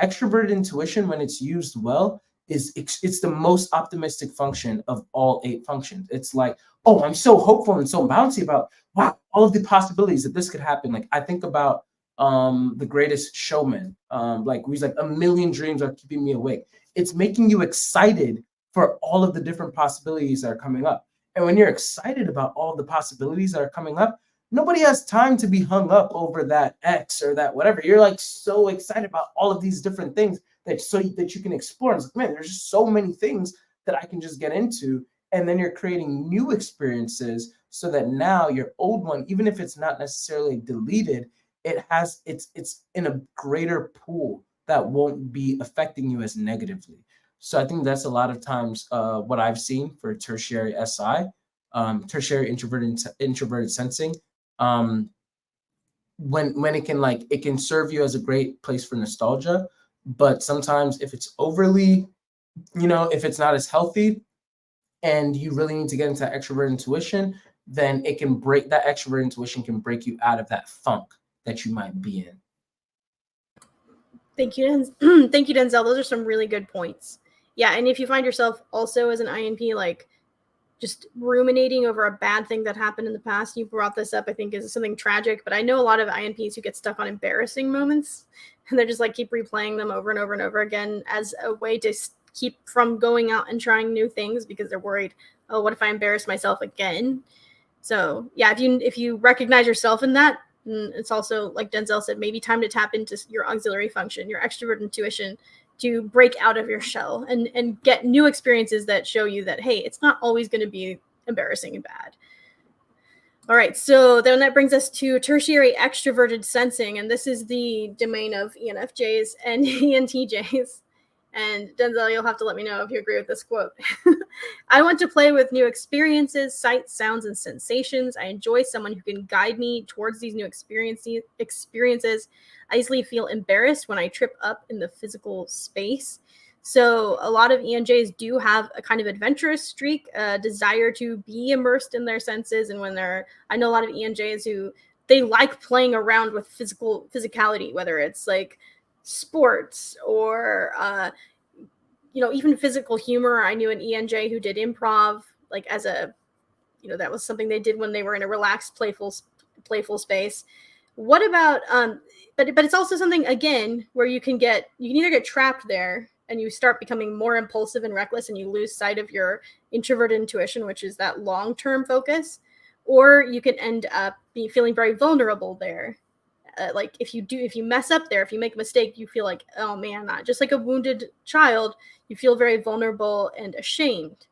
Extroverted intuition, when it's used well, it's the most optimistic function of all 8 functions. It's like, oh, I'm so hopeful and so bouncy about, wow, all of the possibilities that this could happen. Like I think about The Greatest Showman, like he's like, a million dreams are keeping me awake. It's making you excited for all of the different possibilities that are coming up. And when you're excited about all the possibilities that are coming up, nobody has time to be hung up over that X or that whatever. You're like so excited about all of these different things that you can explore. It's like, man, there's just so many things that I can just get into. And then you're creating new experiences, so that now your old one, even if it's not necessarily deleted, it's in a greater pool that won't be affecting you as negatively. So I think that's a lot of times what I've seen for tertiary SI, tertiary introverted sensing. Um, when it can serve you as a great place for nostalgia, but sometimes if it's overly, if it's not as healthy and you really need to get into extrovert intuition, then it can break that extrovert intuition can break you out of that funk that you might be in. Thank you, thank you, Denzel. Those are some really good points. Yeah, and if you find yourself also as an INP, like just ruminating over a bad thing that happened in the past, you brought this up, I think, is something tragic. But I know a lot of INPs who get stuck on embarrassing moments, and they're just like keep replaying them over and over and over again as a way to keep from going out and trying new things, because they're worried, oh, what if I embarrass myself again? So yeah, if you recognize yourself in that, it's also, like Denzel said, maybe time to tap into your auxiliary function, your extrovert intuition, to break out of your shell and get new experiences that show you that, hey, it's not always going to be embarrassing and bad. All right, so then that brings us to tertiary extroverted sensing, and this is the domain of ENFJs and ENTJs. And Denzel, you'll have to let me know if you agree with this quote. I want to play with new experiences, sights, sounds, and sensations. I enjoy someone who can guide me towards these new experiences. I easily feel embarrassed when I trip up in the physical space. So a lot of ENJs do have a kind of adventurous streak, a desire to be immersed in their senses. And I know a lot of ENJs who they like playing around with physicality, whether it's like sports or even physical humor. I knew an ENJ who did improv, like as a, that was something they did when they were in a relaxed, playful space. What about but it's also something again where you can either get trapped there and you start becoming more impulsive and reckless and you lose sight of your introverted intuition, which is that long-term focus, or you can end up feeling very vulnerable there. Like if you mess up there, if you make a mistake, you feel like, oh man, just like a wounded child, you feel very vulnerable and ashamed.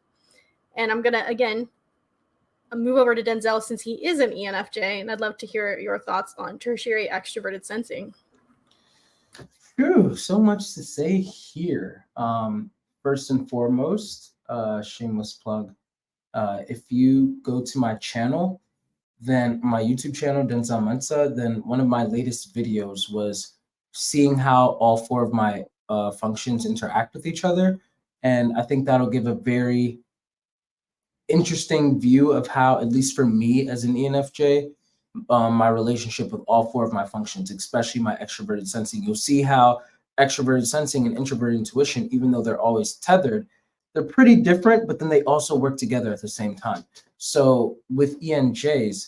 And I'm gonna again move over to Denzel since he is an ENFJ, and I'd love to hear your thoughts on tertiary extroverted sensing. Phew, so much to say here. First and foremost, shameless plug. If you go to my channel, then my YouTube channel, Denzel Mensah, then one of my latest videos was seeing how all four of my functions interact with each other. And I think that'll give a very interesting view of how, at least for me as an ENFJ, my relationship with all four of my functions, especially my extroverted sensing. You'll see how extroverted sensing and introverted intuition, even though they're always tethered, they're pretty different, but then they also work together at the same time. So with ENJs,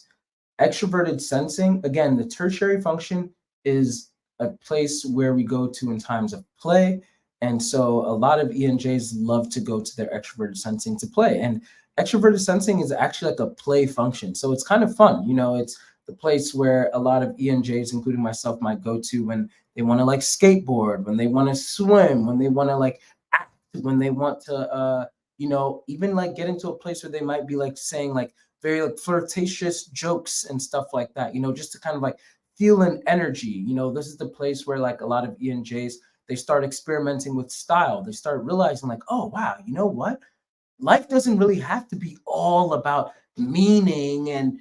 extroverted sensing, again, the tertiary function is a place where we go to in times of play. And so a lot of ENJs love to go to their extroverted sensing to play. And extroverted sensing is actually like a play function. So it's kind of fun. It's the place where a lot of ENJs, including myself, might go to when they want to like skateboard, when they want to swim, when they want to like act, when they want to, even like get into a place where they might be like saying like very like flirtatious jokes and stuff like that, just to kind of like feel an energy. This is the place where like a lot of ENJs, they start experimenting with style. They start realizing like, oh, wow, you know what? Life doesn't really have to be all about meaning and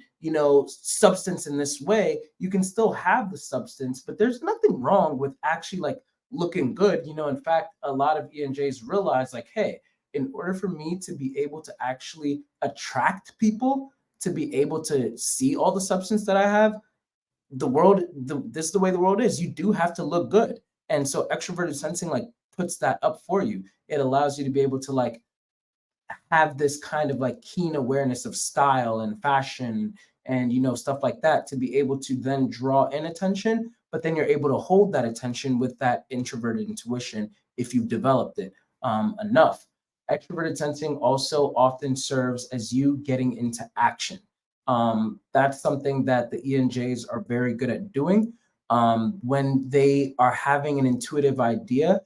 substance in this way. You can still have the substance, but there's nothing wrong with actually like looking good. In fact, a lot of ENJs realize like, hey, in order for me to be able to actually attract people, to be able to see all the substance that I have, this is the way the world is. You do have to look good. And so extroverted sensing like puts that up for you. It allows you to be able to like have this kind of like keen awareness of style and fashion and stuff like that, to be able to then draw in attention, but then you're able to hold that attention with that introverted intuition if you've developed it enough. Extroverted sensing also often serves as you getting into action. That's something that the ENJs are very good at doing. When they are having an intuitive idea,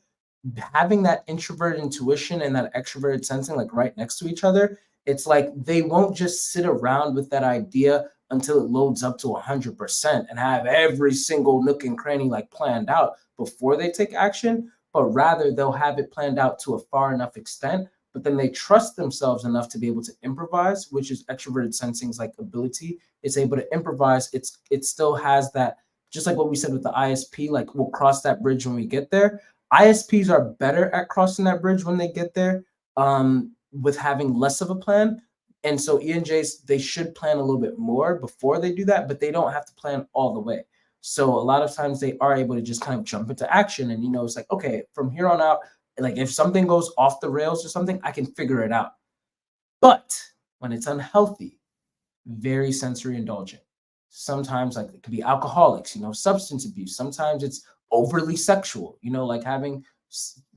having that introverted intuition and that extroverted sensing like right next to each other, it's like they won't just sit around with that idea until it loads up to 100% and have every single nook and cranny like planned out before they take action, but rather they'll have it planned out to a far enough extent, but then they trust themselves enough to be able to improvise, which is extroverted sensing's like ability. It's able to improvise. It still has that, just like what we said with the ISP, like we'll cross that bridge when we get there. ISPs are better at crossing that bridge when they get there, with having less of a plan. And so ENJs, they should plan a little bit more before they do that, but they don't have to plan all the way. So a lot of times they are able to just kind of jump into action. And, it's like, okay, from here on out, like if something goes off the rails or something, I can figure it out. But when it's unhealthy, very sensory indulgent. Sometimes like it could be alcoholics, substance abuse. Sometimes it's overly sexual, like having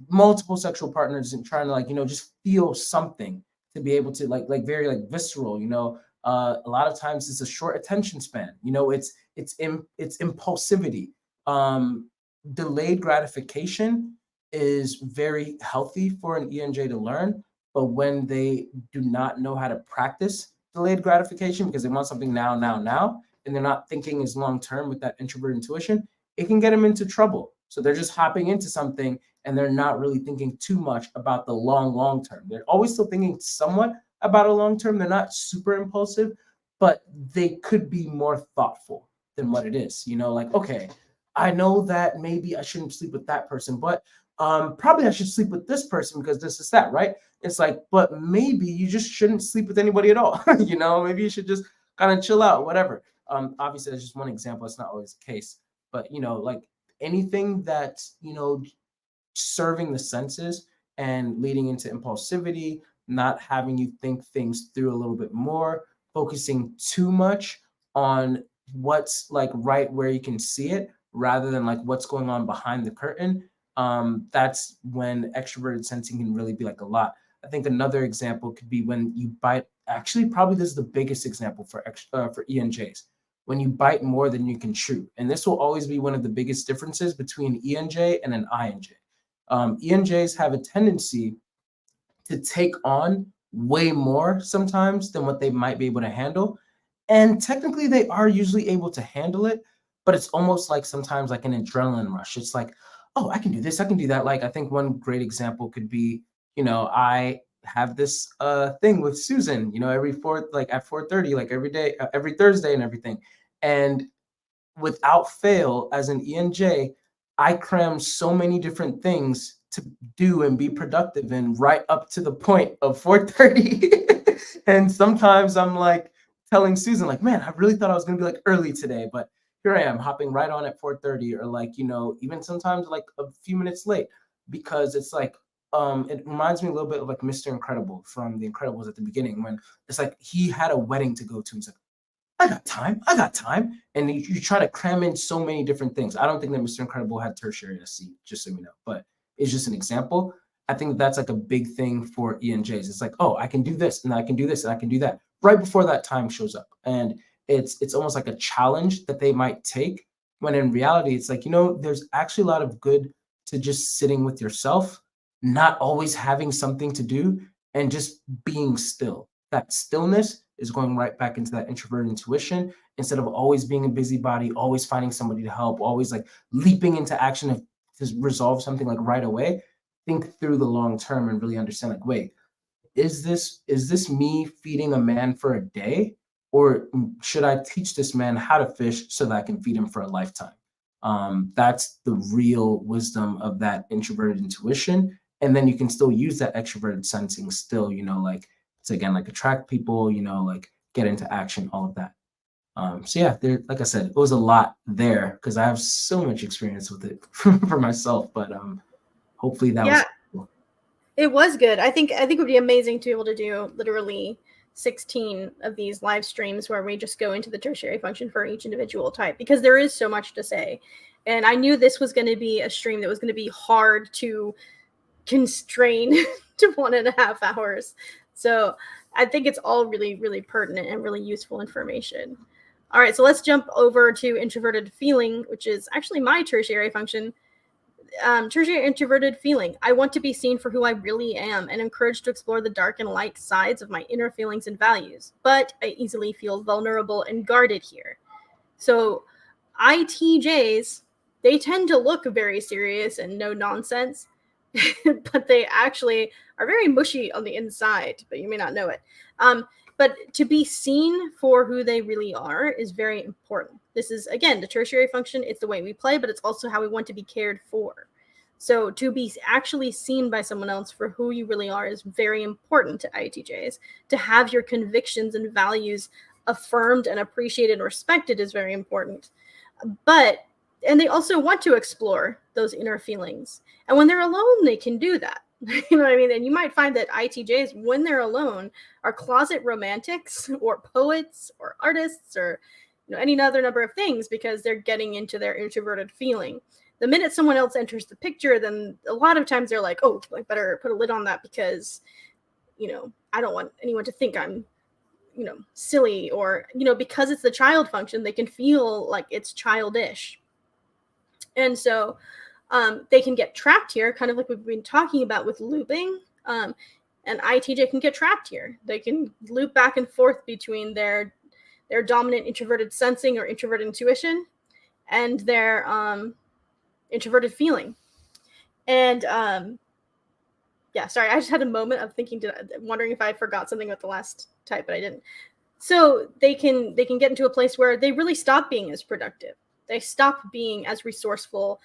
multiple sexual partners and trying to like, just feel something to be able to like very like visceral, a lot of times it's a short attention span, it's impulsivity. Delayed gratification is very healthy for an ENJ to learn, but when they do not know how to practice delayed gratification because they want something now, and they're not thinking as long term with that introvert intuition, it can get them into trouble. So they're just hopping into something and they're not really thinking too much about the long term. They're always still thinking somewhat about a long term. They're not super impulsive, but they could be more thoughtful than what it is. Like, okay, I know that maybe I shouldn't sleep with that person, but probably I should sleep with this person because this is that, right? It's like, but maybe you just shouldn't sleep with anybody at all. Maybe you should just kind of chill out, whatever. Obviously, that's just one example. It's not always the case, but like anything that serving the senses and leading into impulsivity, not having you think things through a little bit more, focusing too much on what's like right where you can see it rather than like what's going on behind the curtain. That's when extroverted sensing can really be like a lot. I think another example could be when you bite. Actually, probably this is the biggest example for ENJs. When you bite more than you can chew, and this will always be one of the biggest differences between ENJ and an INJ. ENJs have a tendency to take on way more sometimes than what they might be able to handle. And technically, they are usually able to handle it, but it's almost like sometimes like an adrenaline rush. It's like, oh, I can do this, I can do that. Like, I think one great example could be, I have this thing with Susan, every at 4:30, like every day, every Thursday and everything. And without fail, as an ENJ, I cram so many different things to do and be productive in right up to the point of 4:30. And sometimes I'm like telling Susan, like, man, I really thought I was gonna be like early today, but here I am hopping right on at 4:30, or like, even sometimes like a few minutes late, because it's like it reminds me a little bit of like Mr. Incredible from The Incredibles at the beginning, when it's like he had a wedding to go to. He's like, I got time. I got time. And you try to cram in so many different things. I don't think that Mr. Incredible had Tertiary SC, just so you know, but it's just an example. I think that's like a big thing for ENJs. It's like, oh, I can do this and I can do this and I can do that right before that time shows up. And it's almost like a challenge that they might take, when in reality, it's like, there's actually a lot of good to just sitting with yourself, not always having something to do, and just being still. That stillness is going right back into that introverted intuition, instead of always being a busybody, always finding somebody to help, always like leaping into action to resolve something like right away. Think through the long term and really understand, like, wait, is this me feeding a man for a day, or should I teach this man how to fish so that I can feed him for a lifetime? That's the real wisdom of that introverted intuition. And then you can still use that extroverted sensing still, like, to again, like, attract people, like, get into action, all of that. So yeah, there, like I said, it was a lot there because I have so much experience with it for myself, but hopefully that was cool. It was good. I think it would be amazing to be able to do literally 16 of these live streams where we just go into the tertiary function for each individual type, because there is so much to say. And I knew this was going to be a stream that was going to be hard to constrain to 1.5 hours. So I think it's all really, really pertinent and really useful information. All right, so let's jump over to introverted feeling, which is actually my tertiary function. Tertiary introverted feeling. I want to be seen for who I really am and encouraged to explore the dark and light sides of my inner feelings and values, but I easily feel vulnerable and guarded here. So ITJs, they tend to look very serious and no nonsense, but they actually are very mushy on the inside, but you may not know it. But to be seen for who they really are is very important. This is, again, the tertiary function. It's the way we play, but it's also how we want to be cared for. So to be actually seen by someone else for who you really are is very important to ITJs. To have your convictions and values affirmed and appreciated and respected is very important. And they also want to explore those inner feelings. And when they're alone, they can do that. You know what I mean? And you might find that ITJs, when they're alone, are closet romantics or poets or artists or any other number of things, because they're getting into their introverted feeling. The minute someone else enters the picture, then a lot of times they're like, oh, I better put a lid on that because, I don't want anyone to think I'm, silly, or, because it's the child function, they can feel like it's childish. And so they can get trapped here, kind of like we've been talking about with looping. And ITJ can get trapped here. They can loop back and forth between their dominant introverted sensing or introverted intuition and their introverted feeling. And yeah, sorry, I just had a moment of wondering if I forgot something with the last type, but I didn't. So they can get into a place where they really stop being as productive. They stop being as resourceful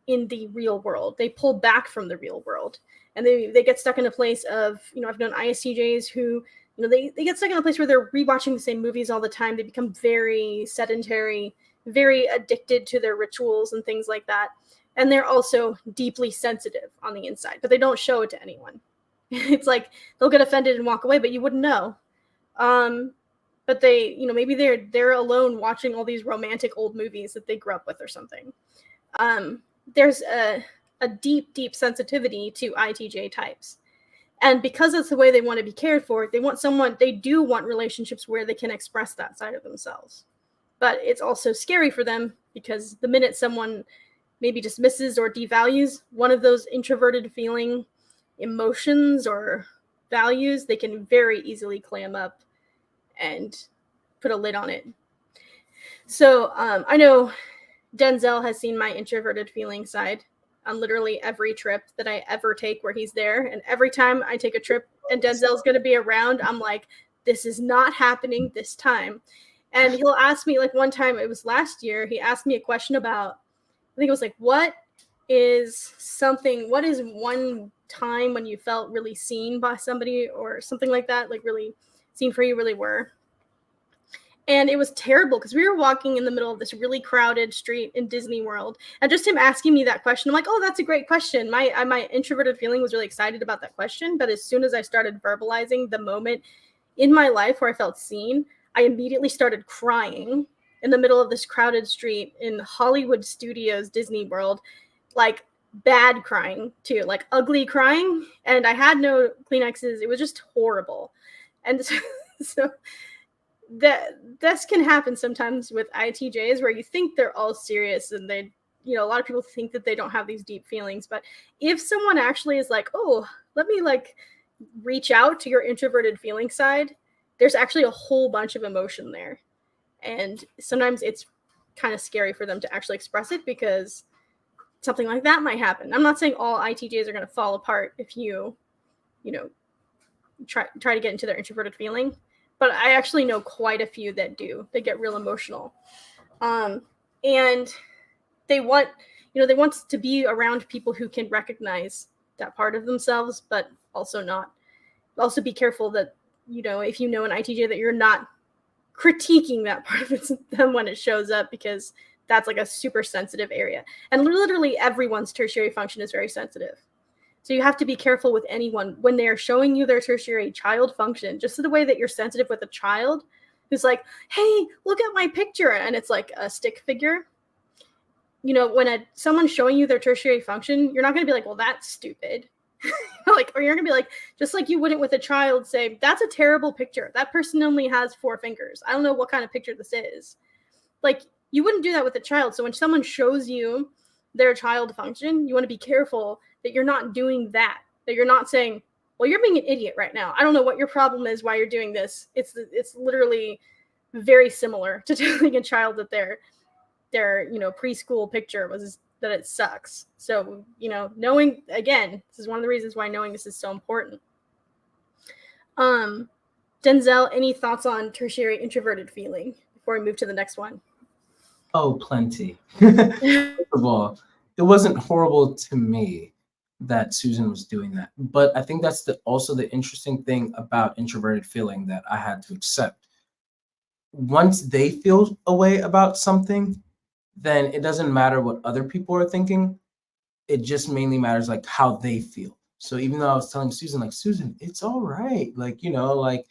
in the real world. They pull back from the real world, and they get stuck in a place of, I've known ISTJs who, they get stuck in a place where they're rewatching the same movies all the time. They become very sedentary, very addicted to their rituals and things like that. And they're also deeply sensitive on the inside, but they don't show it to anyone. It's like they'll get offended and walk away, but you wouldn't know. But they, maybe they're alone watching all these romantic old movies that they grew up with or something. There's a deep sensitivity to ITJ types. And because that's the way they want to be cared for, they do want relationships where they can express that side of themselves. But it's also scary for them because the minute someone maybe dismisses or devalues one of those introverted feeling emotions or values, they can very easily clam up and put a lid on it. So I know Denzel has seen my introverted feeling side on literally every trip that I ever take where he's there. And every time I take a trip and Denzel's going to be around, I'm like, this is not happening this time. And he'll ask me, like one time, it was last year, he asked me a question about, I think it was like, what is one time when you felt really seen by somebody or something like that, like really seen for you really were? And it was terrible because we were walking in the middle of this really crowded street in Disney World. And just him asking me that question, I'm like, oh, that's a great question. My introverted feeling was really excited about that question. But as soon as I started verbalizing the moment in my life where I felt seen, I immediately started crying in the middle of this crowded street in Hollywood Studios, Disney World, like bad crying too, like ugly crying. And I had no Kleenexes. It was just horrible. And so this can happen sometimes with ITJs where you think they're all serious and they, a lot of people think that they don't have these deep feelings. But if someone actually is like, oh, let me like reach out to your introverted feeling side, there's actually a whole bunch of emotion there. And sometimes it's kind of scary for them to actually express it because something like that might happen. I'm not saying all ITJs are going to fall apart if you try to get into their introverted feeling. But I actually know quite a few that do. They get real emotional. And they want to be around people who can recognize that part of themselves, but also not. Also be careful that, if you know an ITJ, that you're not critiquing that part of them when it shows up, because that's like a super sensitive area. And literally everyone's tertiary function is very sensitive. So you have to be careful with anyone when they're showing you their tertiary child function, just the way that you're sensitive with a child who's like, hey, look at my picture. And it's like a stick figure. When someone's showing you their tertiary function, you're not going to be like, well, that's stupid. Or you're going to be like, just like you wouldn't with a child, say, that's a terrible picture. That person only has 4 fingers. I don't know what kind of picture this is. Like, you wouldn't do that with a child. So when someone shows you their child function, you want to be careful that you're not doing that you're not saying, well, you're being an idiot right now. I don't know what your problem is, why you're doing this. It's literally very similar to telling a child that their preschool picture was that it sucks. So, knowing, again, this is one of the reasons why knowing this is so important. Denzel, any thoughts on tertiary introverted feeling before we move to the next one? Oh, plenty. First of all, it wasn't horrible to me that Susan was doing that. But I think that's also the interesting thing about introverted feeling that I had to accept. Once they feel a way about something, then it doesn't matter what other people are thinking. It just mainly matters like how they feel. So even though I was telling Susan, like, Susan, it's all right. Like, like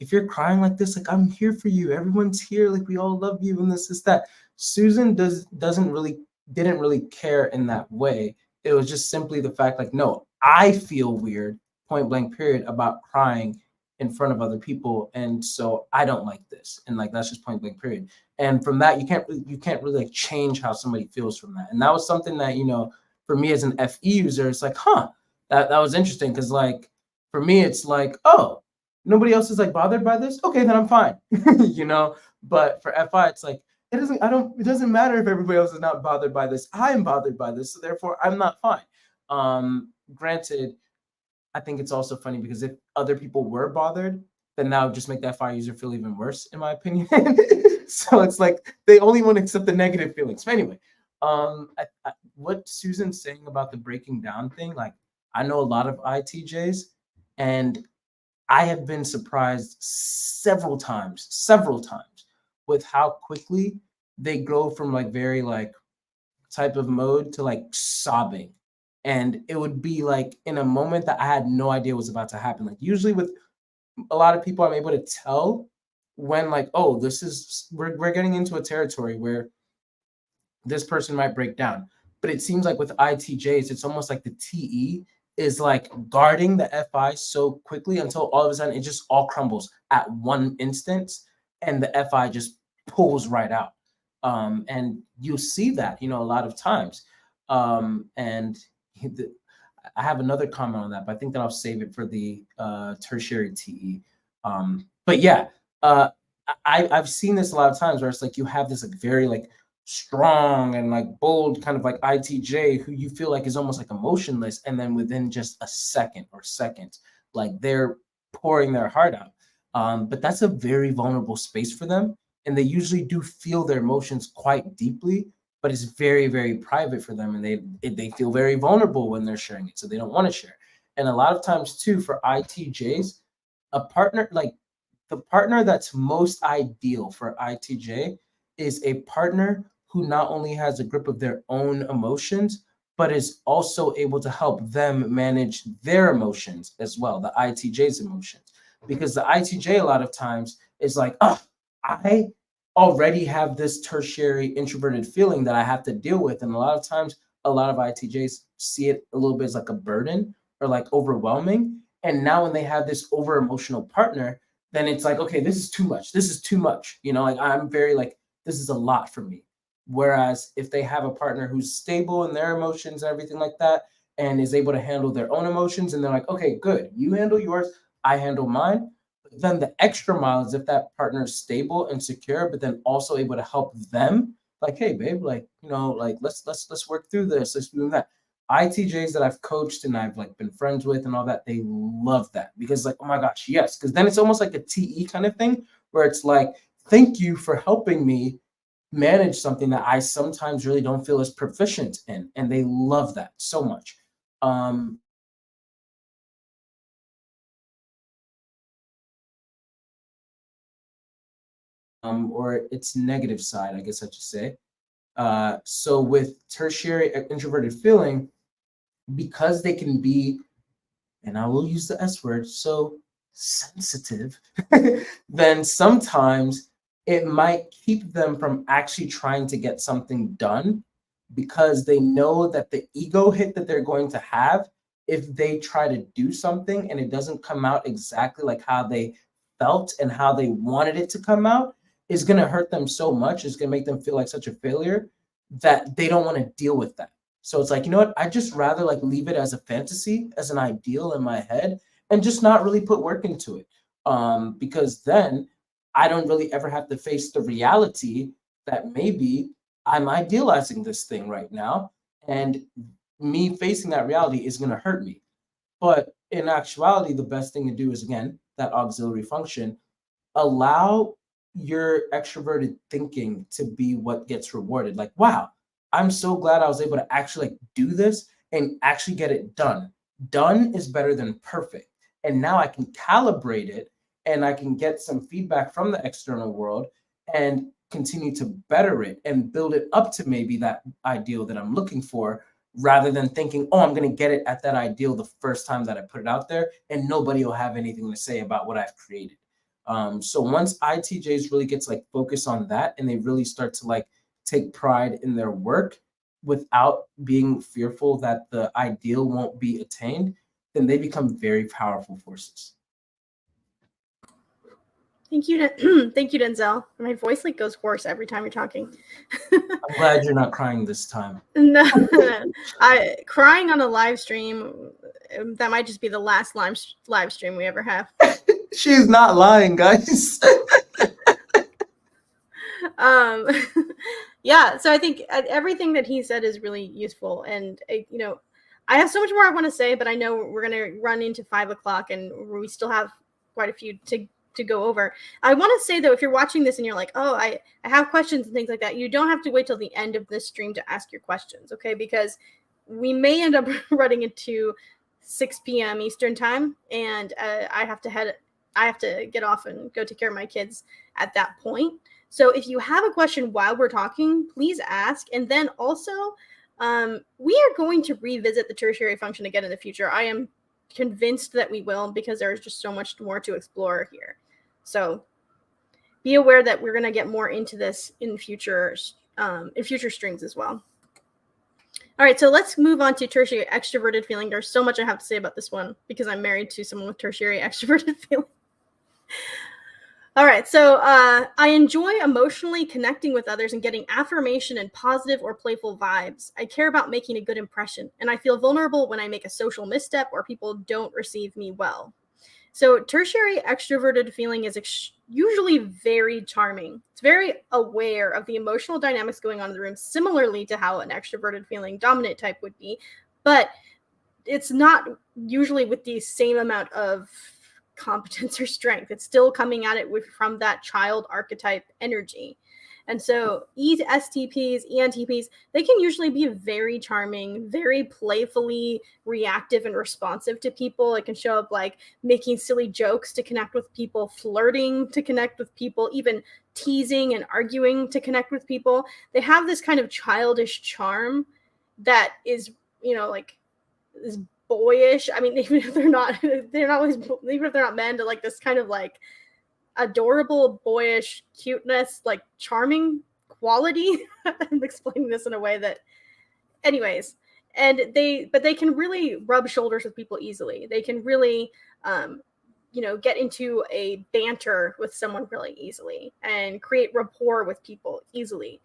if you're crying like this, like, I'm here for you. Everyone's here. Like, we all love you and this is that. Susan didn't really care in that way. It was just simply the fact, like, no, I feel weird, point blank period, about crying in front of other people, and so I don't like this, and like that's just point blank period. And from that, you can't really like change how somebody feels from that. And that was something that for me as an FE user, it's like, that was interesting, because like for me, it's like, oh, nobody else is like bothered by this. Okay, then I'm fine, But for FI, it's like, it doesn't matter if everybody else is not bothered by this. I'm bothered by this, so therefore I'm not fine. Granted, I think it's also funny because if other people were bothered, then that would just make that fire user feel even worse, in my opinion. So it's like they only want to accept the negative feelings. But anyway, what Susan's saying about the breaking down thing, like I know a lot of ITJs, and I have been surprised several times with how quickly they go from like very like type of mode to like sobbing. And it would be like in a moment that I had no idea was about to happen. Like usually with a lot of people, I'm able to tell when like, oh, this is we're getting into a territory where this person might break down. But it seems like with ITJs, it's almost like the TE is like guarding the FI so quickly until all of a sudden it just all crumbles at one instance and the FI just pulls right out. And you'll see that, a lot of times. And I have another comment on that, but I think that I'll save it for the tertiary TE. But yeah, I've seen this a lot of times where it's like you have this like very like strong and like bold kind of like ITJ who you feel like is almost like emotionless, and then within just a second or seconds, like they're pouring their heart out. But that's a very vulnerable space for them, and they usually do feel their emotions quite deeply, but it's very very private for them, and they feel very vulnerable when they're sharing it, so they don't want to share. And a lot of times too for ITJs, a partner like the partner that's most ideal for ITJ is a partner who not only has a grip of their own emotions, but is also able to help them manage their emotions as well, the ITJ's emotions. Because the ITJ, a lot of times, is like, oh, I already have this tertiary introverted feeling that I have to deal with. And a lot of times, a lot of ITJs see it a little bit as like a burden or like overwhelming. And now when they have this over emotional partner, then it's like, okay, this is too much. This is too much. Like I'm very like, this is a lot for me. Whereas if they have a partner who's stable in their emotions and everything like that, and is able to handle their own emotions, and they're like, okay, good, you handle yours, I handle mine. But then the extra mile is if that partner is stable and secure, but then also able to help them, like, hey, babe, like, like let's work through this, let's do that. ITJs that I've coached and I've like been friends with and all that, they love that because like, oh my gosh, yes. Because then it's almost like a TE kind of thing where it's like, thank you for helping me manage something that I sometimes really don't feel as proficient in. And they love that so much. Or its negative side, I guess I should say. So with tertiary introverted feeling, because they can be, and I will use the S word, so sensitive, then sometimes it might keep them from actually trying to get something done because they know that the ego hit that they're going to have if they try to do something and it doesn't come out exactly like how they felt and how they wanted it to come out is going to hurt them so much. It's going to make them feel like such a failure that they don't want to deal with that. So it's like, you know what? I just rather like leave it as a fantasy, as an ideal in my head, and just not really put work into it. Because then I don't really ever have to face the reality that maybe I'm idealizing this thing right now, and me facing that reality is going to hurt me. But in actuality, the best thing to do is again that auxiliary function. Allow your extroverted thinking to be what gets rewarded. Like, wow, I'm so glad I was able to actually like do this and actually get it done. Done is better than perfect. And now I can calibrate it and I can get some feedback from the external world and continue to better it and build it up to maybe that ideal that I'm looking for, rather than thinking, oh, I'm going to get it at that ideal the first time that I put it out there and nobody will have anything to say about what I've created. So once ITJs really gets like focus on that and they really start to like take pride in their work without being fearful that the ideal won't be attained, then they become very powerful forces. Thank you, thank you, Denzel. My voice like goes hoarse every time you're talking. I'm glad you're not crying this time. No, I crying on a live stream. That might just be the last live stream we ever have. She's not lying, guys. Yeah, so I think everything that he said is really useful, and I have so much more I want to say, but I know we're going to run into 5 o'clock and we still have quite a few to go over. I want to say, though, if you're watching this and you're like, oh, I have questions and things like that, you don't have to wait till the end of this stream to ask your questions, okay? Because we may end up running into 6 p.m. Eastern time, and I have to get off and go take care of my kids at that point. So if you have a question while we're talking, please ask. And then also, we are going to revisit the tertiary function again in the future. I am convinced that we will, because there's just so much more to explore here. So be aware that we're going to get more into this in future streams as well. All right, so let's move on to tertiary extroverted feeling. There's so much I have to say about this one because I'm married to someone with tertiary extroverted feeling. All right, so I enjoy emotionally connecting with others and getting affirmation and positive or playful vibes. I care about making a good impression, and I feel vulnerable when I make a social misstep or people don't receive me well. So tertiary extroverted feeling is usually very charming. It's very aware of the emotional dynamics going on in the room, similarly to how an extroverted feeling dominant type would be, but it's not usually with the same amount of competence or strength. It's still coming at it from that child archetype energy. And so ESTPs, ENTPs, they can usually be very charming, very playfully reactive and responsive to people. It can show up like making silly jokes to connect with people, flirting to connect with people, even teasing and arguing to connect with people. They have this kind of childish charm that is, like this boyish. I mean, even if they're not always, even if they're not men, to like this kind of like adorable, boyish cuteness, like charming quality. I'm explaining this in a way that, anyways, but they can really rub shoulders with people easily. They can really, get into a banter with someone really easily and create rapport with people easily.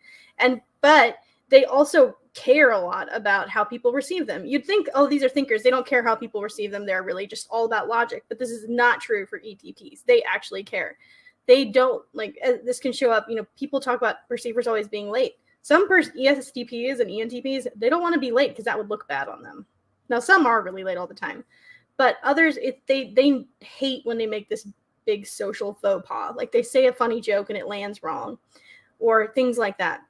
But they also care a lot about how people receive them. You'd think, oh, these are thinkers. They don't care how people receive them. They're really just all about logic. But this is not true for ETPs. They actually care. They don't, like, this can show up, people talk about perceivers always being late. Some ESTPs and ENTPs, they don't want to be late because that would look bad on them. Now, some are really late all the time. But others, they hate when they make this big social faux pas. Like they say a funny joke and it lands wrong or things like that.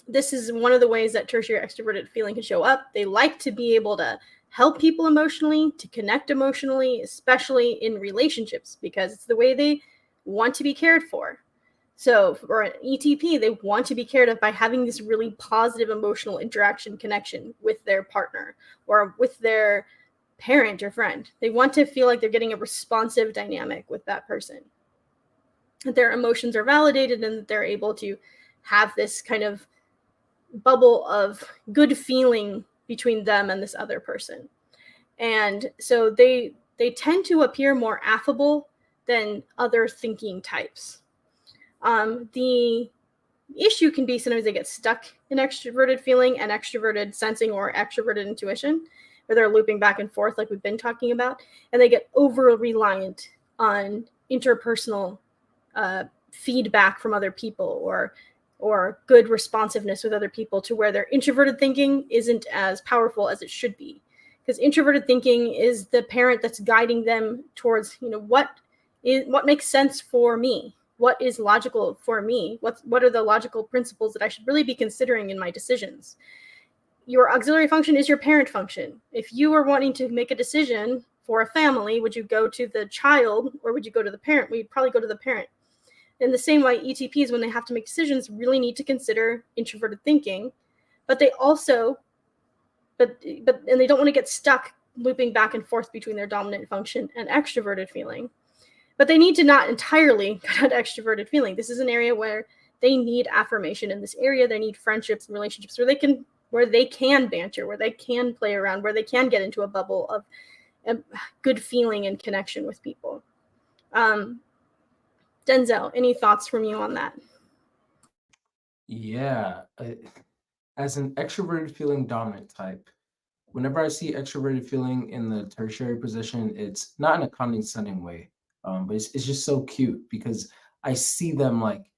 This is one of the ways that tertiary extroverted feeling can show up. They like to be able to help people emotionally, to connect emotionally, especially in relationships, because it's the way they want to be cared for. So for an ETP, they want to be cared of by having this really positive emotional interaction connection with their partner or with their parent or friend. They want to feel like they're getting a responsive dynamic with that person, that their emotions are validated and that they're able to have this kind of bubble of good feeling between them and this other person. And so they tend to appear more affable than other thinking types. The issue can be sometimes they get stuck in extroverted feeling and extroverted sensing or extroverted intuition, where they're looping back and forth like we've been talking about, and they get over reliant on interpersonal feedback from other people or good responsiveness with other people, to where their introverted thinking isn't as powerful as it should be. Because introverted thinking is the parent that's guiding them towards, what makes sense for me, what is logical for me, what are the logical principles that I should really be considering in my decisions. Your auxiliary function is your parent function. If you are wanting to make a decision for a family, would you go to the child or would you go to the parent? We'd probably go to the parent. In the same way, ETPs, when they have to make decisions, really need to consider introverted thinking, but they also, and they don't want to get stuck looping back and forth between their dominant function and extroverted feeling. But they need to not entirely cut out extroverted feeling. This is an area where they need affirmation in this area. They need friendships and relationships where they can banter, where they can play around, where they can get into a bubble of good feeling and connection with people. Denzel, any thoughts from you on that? Yeah. As an extroverted feeling dominant type, whenever I see extroverted feeling in the tertiary position, it's not in a condescending way, but it's just so cute because I see them like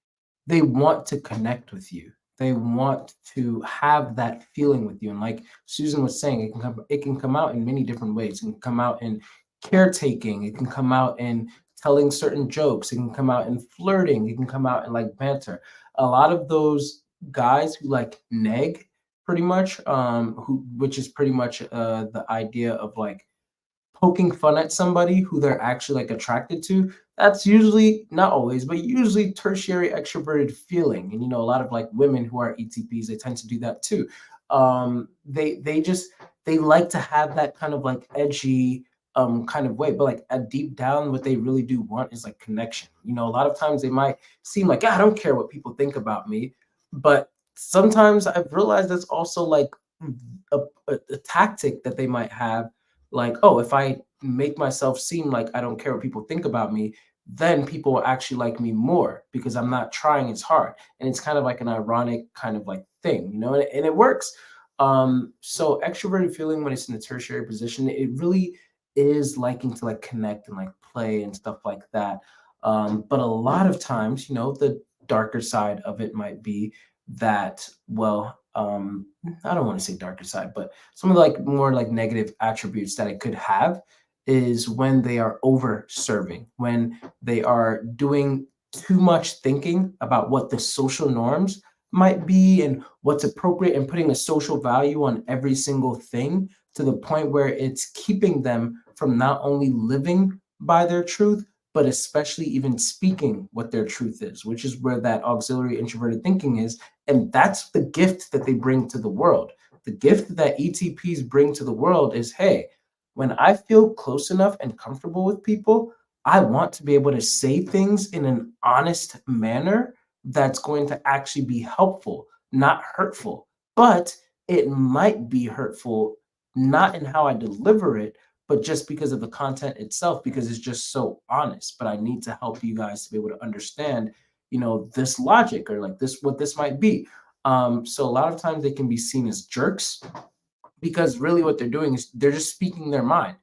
they want to connect with you. they want to have that feeling with you. And like Susan was saying, it can come out in many different ways. It can come out in caretaking, it can come out in telling certain jokes, it can come out in flirting, it can come out in like banter. A lot of those guys who like neg pretty much, who which is pretty much the idea of like poking fun at somebody who they're actually like attracted to, that's usually, not always, but usually tertiary extroverted feeling. And a lot of like women who are ETPs, they tend to do that too. They like to have that kind of like edgy kind of way, but like deep down, what they really do want is like connection. A lot of times they might seem like, "Yeah, I don't care what people think about me," but sometimes I've realized that's also like a tactic that they might have, like, oh, if I make myself seem like I don't care what people think about me, then people will actually like me more because I'm not trying as hard. And it's kind of like an ironic kind of like thing, and it works. So extroverted feeling when it's in a tertiary position, it really is liking to like connect and like play and stuff like that. But a lot of times, the darker side of it might be that, well, I don't want to say darker side, but some of the like more like negative attributes that it could have is when they are over serving, when they are doing too much thinking about what the social norms might be and what's appropriate, and putting a social value on every single thing to the point where it's keeping them from not only living by their truth, but especially even speaking what their truth is, which is where that auxiliary introverted thinking is. And that's the gift that they bring to the world. The gift that ETPs bring to the world is, hey, when I feel close enough and comfortable with people, I want to be able to say things in an honest manner that's going to actually be helpful, not hurtful. But it might be hurtful, not in how I deliver it, but just because of the content itself, because it's just so honest. But I need to help you guys to be able to understand, this logic, or like this, what this might be. So a lot of times they can be seen as jerks, because really what they're doing is they're just speaking their mind.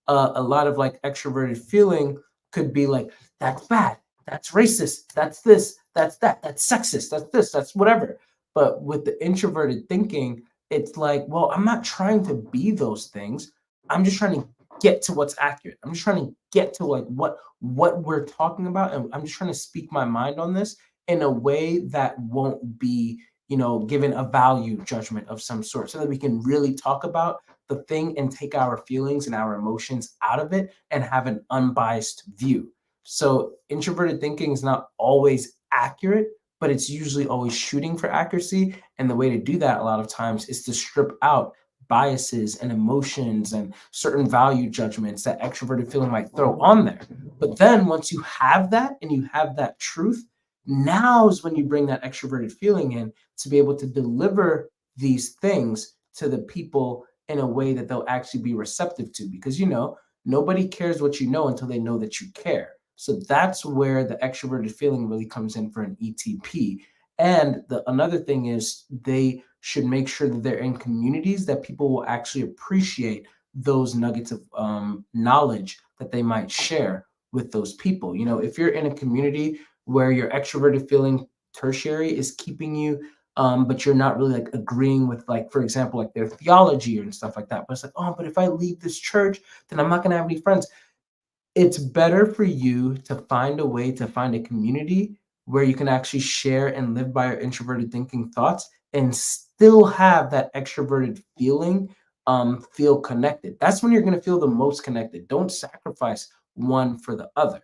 A lot of like extroverted feeling could be like, that's bad, that's racist, that's this, that's that, that's sexist, that's this, that's whatever. But with the introverted thinking, it's like, well, I'm not trying to be those things. I'm just trying to get to what's accurate. I'm just trying to get to like what we're talking about, and I'm just trying to speak my mind on this in a way that won't be, given a value judgment of some sort, so that we can really talk about the thing and take our feelings and our emotions out of it and have an unbiased view. So introverted thinking is not always accurate, but it's usually always shooting for accuracy. And the way to do that a lot of times is to strip out biases and emotions and certain value judgments that extroverted feeling might throw on there. But then once you have that and you have that truth, now is when you bring that extroverted feeling in to be able to deliver these things to the people in a way that they'll actually be receptive to, because nobody cares what you know until they know that you care. So that's where the extroverted feeling really comes in for an ETP. And the another thing is, they should make sure that they're in communities that people will actually appreciate those nuggets of knowledge that they might share with those people. If you're in a community where your extroverted feeling tertiary is keeping you, but you're not really like agreeing with, like, for example, like their theology and stuff like that, but it's like, oh, but if I leave this church, then I'm not going to have any friends. It's better for you to find a way to find a community where you can actually share and live by your introverted thinking thoughts and still have that extroverted feeling, feel connected. That's when you're going to feel the most connected. Don't sacrifice one for the other,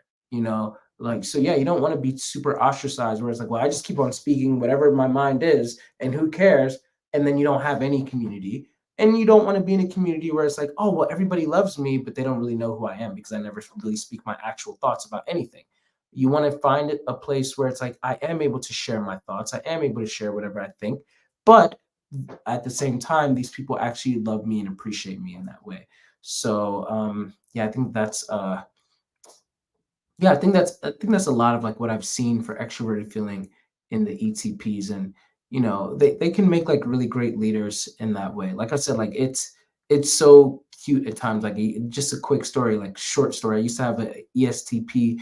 like, so yeah, you don't want to be super ostracized where it's like, well, I just keep on speaking whatever my mind is and who cares, and then you don't have any community. And you don't want to be in a community where it's like, oh, well, everybody loves me, but they don't really know who I am because I never really speak my actual thoughts about anything. You want to find a place where it's like, I am able to share my thoughts. I am able to share whatever I think. But at the same time, these people actually love me and appreciate me in that way. So yeah, I think that's I think that's a lot of like what I've seen for extroverted feeling in the ETPs. And they can make like really great leaders in that way. Like I said, like it's so cute at times. Like just a quick story, like short story. I used to have an ESTP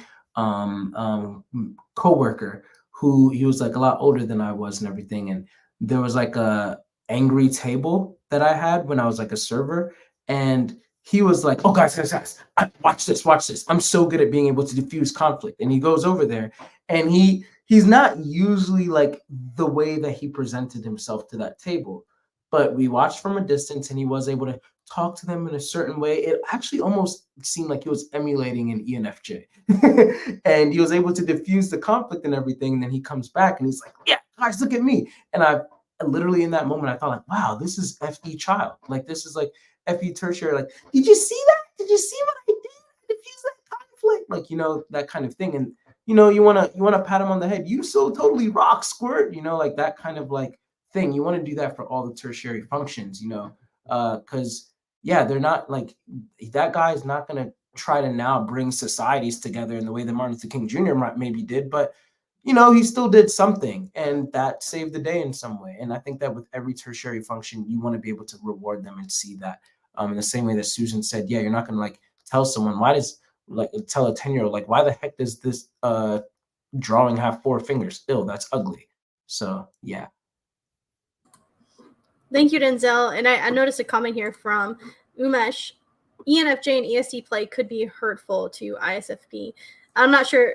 coworker who he was like a lot older than I was and everything. And there was like a angry table that I had when I was like a server. And he was like, "Oh, guys, watch this, watch this. I'm so good at being able to diffuse conflict." And he goes over there, and he's not usually like the way that he presented himself to that table. But we watched from a distance, and he was able to talk to them in a certain way. It actually almost seemed like he was emulating an ENFJ. And he was able to diffuse the conflict and everything. And then he comes back and he's like, "Yeah, guys, look at me." And I literally in that moment, I thought like, wow, this is FE child. Like, this is like FE tertiary. Like, did you see that? Did you see what I did? Diffuse that conflict. Like, that kind of thing. And, you want to pat him on the head. You so totally rock, Squirt. Like that kind of like thing. You want to do that for all the tertiary functions, because yeah, they're not like, that guy is not going to try to now bring societies together in the way that Martin Luther King Jr. maybe did, but he still did something, and that saved the day in some way. And I think that with every tertiary function, you want to be able to reward them and see that. In the same way that Susan said, yeah, you're not going to like tell someone, tell a 10-year-old, like, why the heck does this drawing have 4 fingers? Ew, that's ugly. So yeah. Thank you, Denzel. And I noticed a comment here from Umesh. ENFJ and EST play could be hurtful to ISFP. I'm not sure.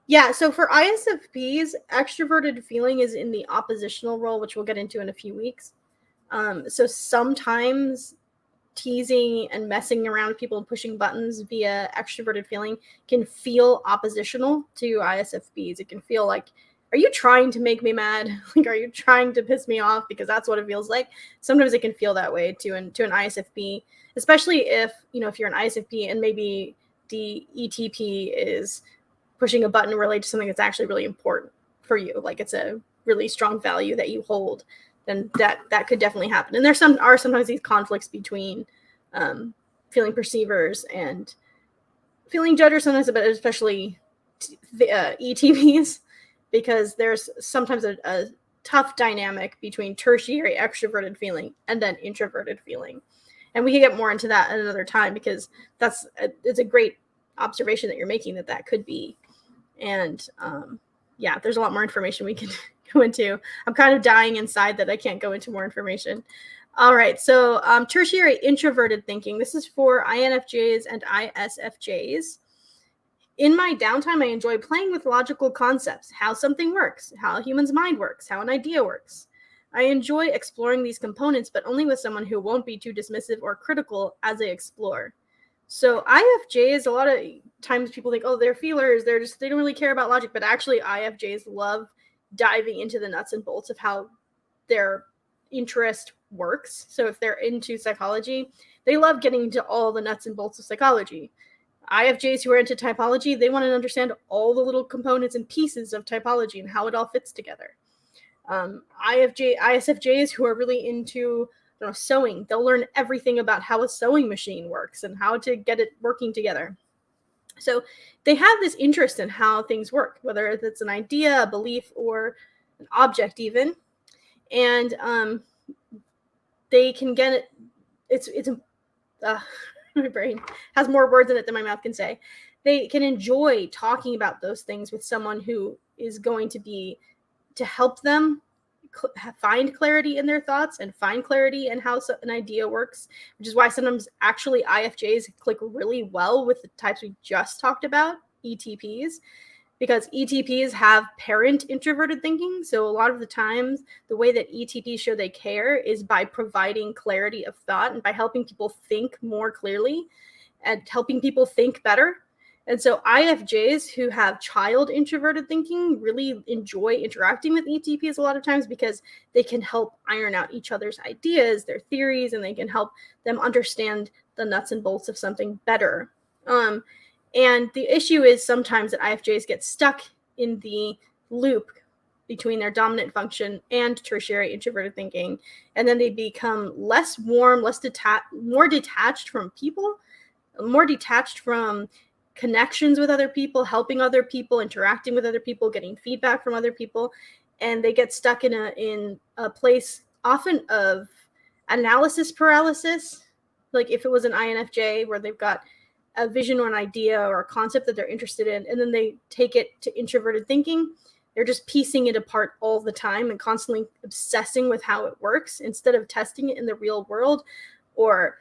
Yeah, so for ISFPs, extroverted feeling is in the oppositional role, which we'll get into in a few weeks. So sometimes teasing and messing around with people and pushing buttons via extroverted feeling can feel oppositional to ISFPs. It can feel like, are you trying to make me mad? Like, are you trying to piss me off? Because that's what it feels like. Sometimes it can feel that way to an ISFP, especially if you're an ISFP and maybe the ETP is pushing a button related to something that's actually really important for you, like it's a really strong value that you hold, then that could definitely happen. And there are sometimes these conflicts between feeling perceivers and feeling judgers, sometimes, but especially the ETPs, because there's sometimes a tough dynamic between tertiary extroverted feeling and then introverted feeling. And we can get more into that at another time, because it's a great observation that you're making, that could be. And yeah, there's a lot more information we can go into. I'm kind of dying inside that I can't go into more information. All right, so tertiary introverted thinking. This is for INFJs and ISFJs. In my downtime, I enjoy playing with logical concepts, how something works, how a human's mind works, how an idea works. I enjoy exploring these components, but only with someone who won't be too dismissive or critical as I explore. So IFJs, a lot of times people think, oh, they're feelers, they don't really care about logic, but actually IFJs love diving into the nuts and bolts of how their interest works. So if they're into psychology, they love getting into all the nuts and bolts of psychology. IFJs who are into typology, they want to understand all the little components and pieces of typology and how it all fits together. ISFJs who are really into sewing, they'll learn everything about how a sewing machine works and how to get it working together. So they have this interest in how things work, whether it's an idea, a belief, or an object even. And they can get it. It's my brain has more words in it than my mouth can say. They can enjoy talking about those things with someone who is going to help them find clarity in their thoughts and find clarity in how an idea works, which is why sometimes actually IFJs click really well with the types we just talked about, ETPs, because ETPs have parent introverted thinking. So a lot of the times, the way that ETPs show they care is by providing clarity of thought and by helping people think more clearly and helping people think better. And so IFJs who have child introverted thinking really enjoy interacting with ETPs a lot of times, because they can help iron out each other's ideas, their theories, and they can help them understand the nuts and bolts of something better. And the issue is sometimes that IFJs get stuck in the loop between their dominant function and tertiary introverted thinking, and then they become less warm, more detached from people, more detached from connections with other people, helping other people, interacting with other people, getting feedback from other people, and they get stuck in a place often of analysis paralysis. Like if it was an INFJ where they've got a vision or an idea or a concept that they're interested in, and then they take it to introverted thinking. They're just piecing it apart all the time and constantly obsessing with how it works instead of testing it in the real world or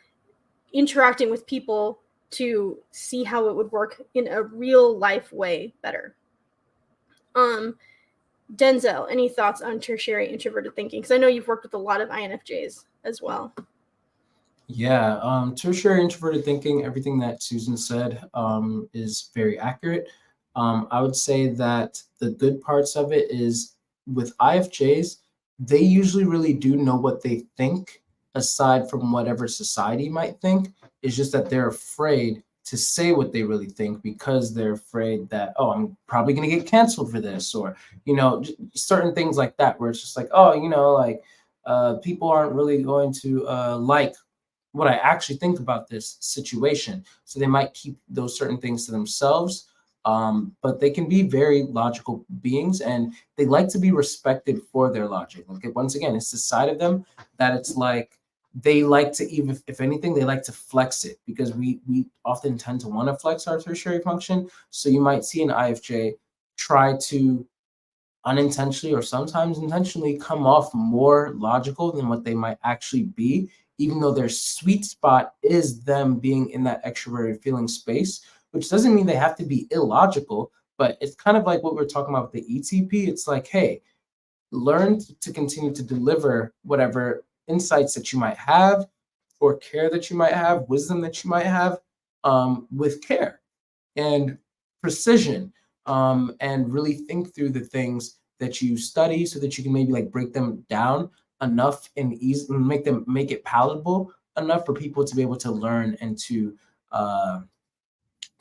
interacting with people to see how it would work in a real life way better. Denzel, any thoughts on tertiary introverted thinking? Because I know you've worked with a lot of INFJs as well. Yeah, tertiary introverted thinking, everything that Susan said is very accurate. I would say that the good parts of it is with IFJs, they usually really do know what they think, aside from whatever society might think. It's just that they're afraid to say what they really think because they're afraid that, oh, I'm probably going to get canceled for this, or, certain things like that, where it's just like, oh, people aren't really going to like what I actually think about this situation. So they might keep those certain things to themselves. But they can be very logical beings and they like to be respected for their logic. Okay, once again, it's the side of them that it's like they like to, even if anything, they like to flex it because we often tend to want to flex our tertiary function. So you might see an IFJ try to unintentionally or sometimes intentionally come off more logical than what they might actually be, even though their sweet spot is them being in that extroverted feeling space, which doesn't mean they have to be illogical, but it's kind of like what we're talking about with the ETP. It's like, hey, learn to continue to deliver whatever insights that you might have or care that you might have, wisdom that you might have, with care and precision, and really think through the things that you study so that you can maybe like break them down enough and easy make it palatable enough for people to be able to learn and uh,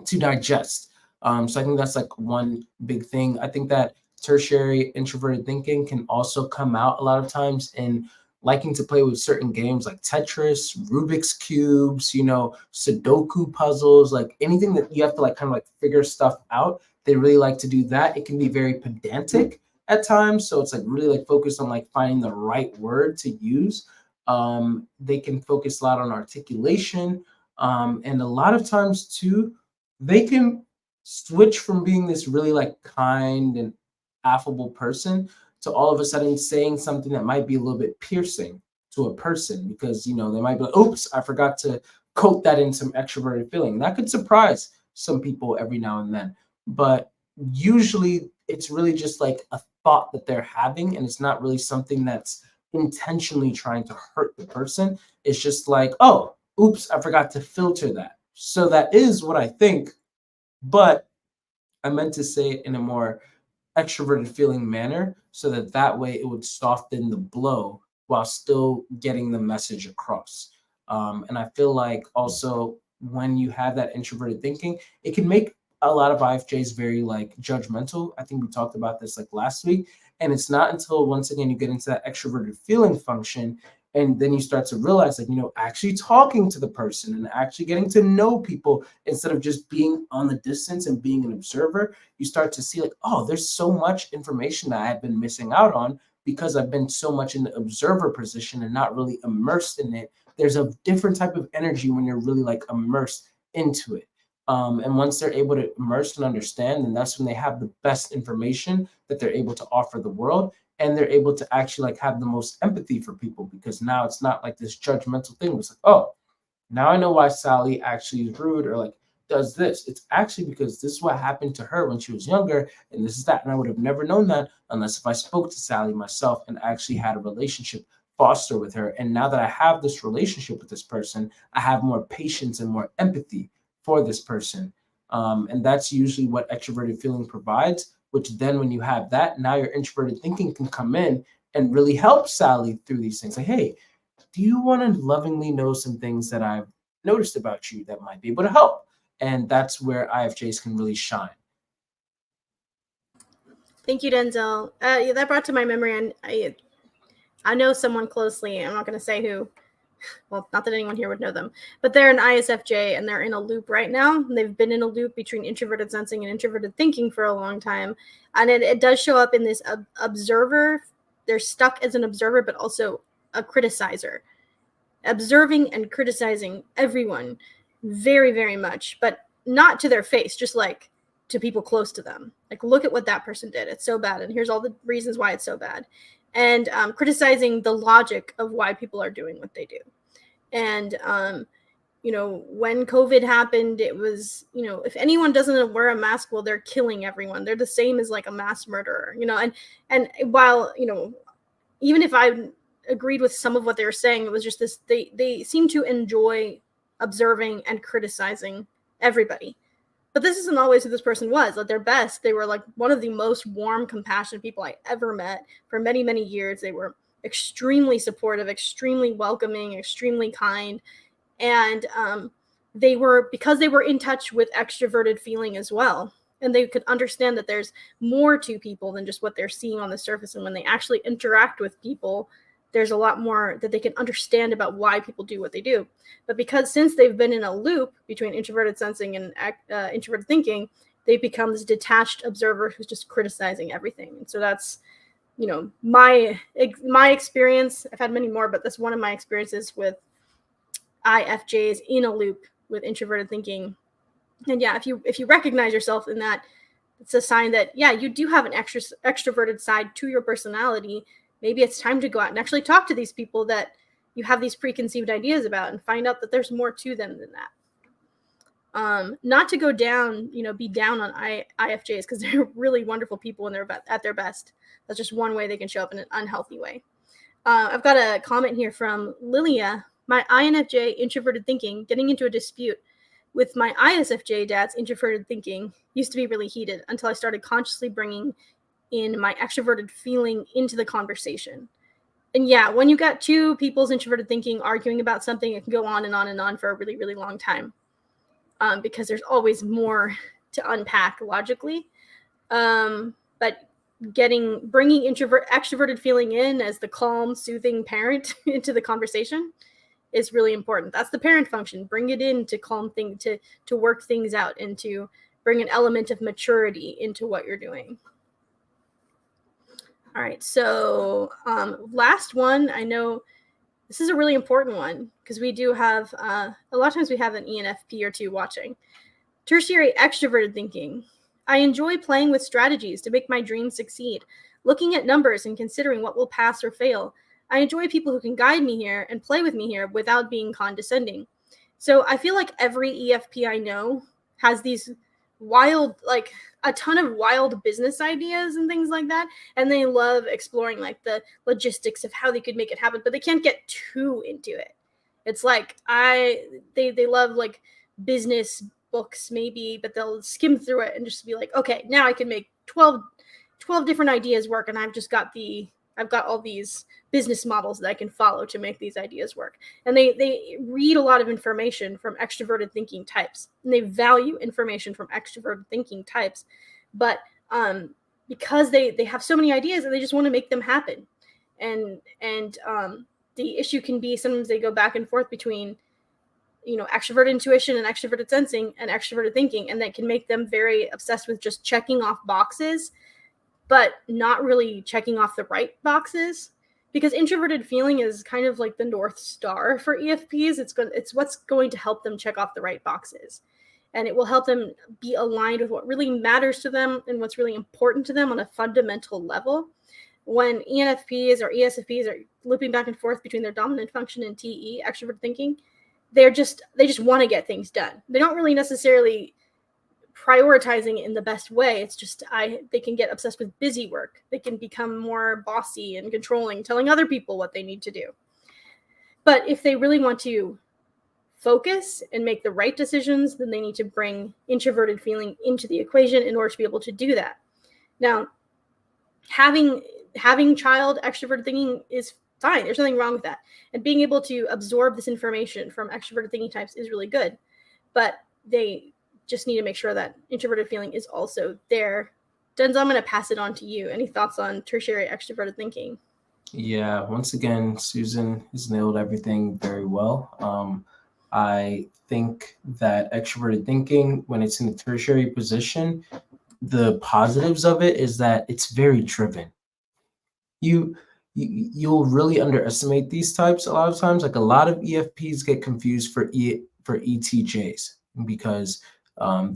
to digest. So I think that's like one big thing. I think that tertiary introverted thinking can also come out a lot of times in liking to play with certain games like Tetris, Rubik's cubes, Sudoku puzzles, like anything that you have to like kind of like figure stuff out. They really like to do that. It can be very pedantic at times, so it's like really like focused on like finding the right word to use. They can focus a lot on articulation, and a lot of times too they can switch from being this really like kind and affable person to all of a sudden saying something that might be a little bit piercing to a person because they might be like, oops, I forgot to coat that in some extroverted feeling. That could surprise some people every now and then, but usually it's really just like a thought that they're having and it's not really something that's intentionally trying to hurt the person. It's just like, oh, oops, I forgot to filter that. So that is what I think, but I meant to say it in a more extroverted feeling manner so that way it would soften the blow while still getting the message across. And I feel like also when you have that introverted thinking, it can make a lot of IFJs very like judgmental. I think we talked about this like last week. And it's not until once again you get into that extroverted feeling function and then you start to realize like actually talking to the person and actually getting to know people instead of just being on the distance and being an observer, you start to see like, oh, there's so much information that I've been missing out on because I've been so much in the observer position and not really immersed in it. There's a different type of energy when you're really like immersed into it. And once they're able to immerse and understand, then that's when they have the best information that they're able to offer the world. And they're able to actually like have the most empathy for people because now it's not like this judgmental thing. It's like, oh, now I know why Sally actually is rude or like does this. It's actually because this is what happened to her when she was younger, and this is that. And I would have never known that unless if I spoke to Sally myself and actually had a relationship foster with her. And now that I have this relationship with this person, I have more patience and more empathy for this person. And that's usually what extroverted feeling provides, which then when you have that, now your introverted thinking can come in and really help Sally through these things. Like, hey, do you want to lovingly know some things that I've noticed about you that might be able to help? And that's where IFJs can really shine. Thank you, Denzel. Yeah, that brought to my memory, and I know someone closely. I'm not going to say who. Well, not that anyone here would know them, but they're an ISFJ and they're in a loop right now. They've been in a loop between introverted sensing and introverted thinking for a long time. And it does show up in this observer. They're stuck as an observer, but also a criticizer, observing and criticizing everyone. very, very much, but not to their face, just like to people close to them. Like, look at what that person did. It's so bad. And here's all the reasons why it's so bad. And criticizing the logic of why people are doing what they do. And, when COVID happened, it was, if anyone doesn't wear a mask, well, they're killing everyone. They're the same as like a mass murderer, and while, even if I agreed with some of what they were saying, it was just this, they seem to enjoy observing and criticizing everybody. But this isn't always who this person was. At their best, they were like one of the most warm, compassionate people I ever met for many, many years. They were extremely supportive, extremely welcoming, extremely kind. And because they were in touch with extroverted feeling as well. And they could understand that there's more to people than just what they're seeing on the surface. And when they actually interact with people, there's a lot more that they can understand about why people do what they do. But since they've been in a loop between introverted sensing and introverted thinking, they've become this detached observer who's just criticizing everything. And so that's, my experience. I've had many more, but that's one of my experiences with IFJs in a loop with introverted thinking. And yeah, if you recognize yourself in that, it's a sign that, yeah, you do have an extroverted side to your personality. Maybe it's time to go out and actually talk to these people that you have these preconceived ideas about and find out that there's more to them than that. Not to go down, be down on IFJs, because they're really wonderful people when they're at their best. That's just one way they can show up in an unhealthy way. I've got a comment here from Lilia. My INFJ introverted thinking getting into a dispute with my ISFJ dad's introverted thinking used to be really heated until I started consciously bringing in my extroverted feeling into the conversation. And yeah, when you got two people's introverted thinking arguing about something, it can go on and on and on for a really, really long time, because there's always more to unpack logically. But bringing extroverted feeling in as the calm, soothing parent into the conversation is really important. That's the parent function. Bring it in to calm things, to work things out, and to bring an element of maturity into what you're doing. All right, so last one. I know this is a really important one because we do have, a lot of times we have an ENFP or two watching. Tertiary extroverted thinking. I enjoy playing with strategies to make my dreams succeed, looking at numbers and considering what will pass or fail. I enjoy people who can guide me here and play with me here without being condescending. So I feel like every EFP I know has these wild, like a ton of wild business ideas and things like that. And they love exploring like the logistics of how they could make it happen, but they can't get too into it. It's like they love like business books maybe, but they'll skim through it and just be like, okay, now I can make 12 different ideas work. And I've got all these business models that I can follow to make these ideas work. And they read a lot of information from extroverted thinking types, and they value information from extroverted thinking types. But because they have so many ideas and they just want to make them happen. And the issue can be sometimes they go back and forth between, extroverted intuition and extroverted sensing and extroverted thinking. And that can make them very obsessed with just checking off boxes, but not really checking off the right boxes, because introverted feeling is kind of like the North Star for EFPs. It's what's going to help them check off the right boxes, and it will help them be aligned with what really matters to them and what's really important to them on a fundamental level. When ENFPs or ESFPs are looping back and forth between their dominant function and TE, extroverted thinking, they just want to get things done. They don't really necessarily prioritizing it in the best way. It's just they can get obsessed with busy work. They can become more bossy and controlling, telling other people what they need to do. But if they really want to focus and make the right decisions, then they need to bring introverted feeling into the equation in order to be able to do that. Now, having child extroverted thinking is fine. There's nothing wrong with that. And being able to absorb this information from extroverted thinking types is really good. But they just need to make sure that introverted feeling is also there. Denzel, I'm going to pass it on to you. Any thoughts on tertiary extroverted thinking? Yeah, once again, Susan has nailed everything very well. I think that extroverted thinking, when it's in the tertiary position, the positives of it is that it's very driven. You'll really underestimate these types a lot of times. Like a lot of EFPs get confused for for ETJs because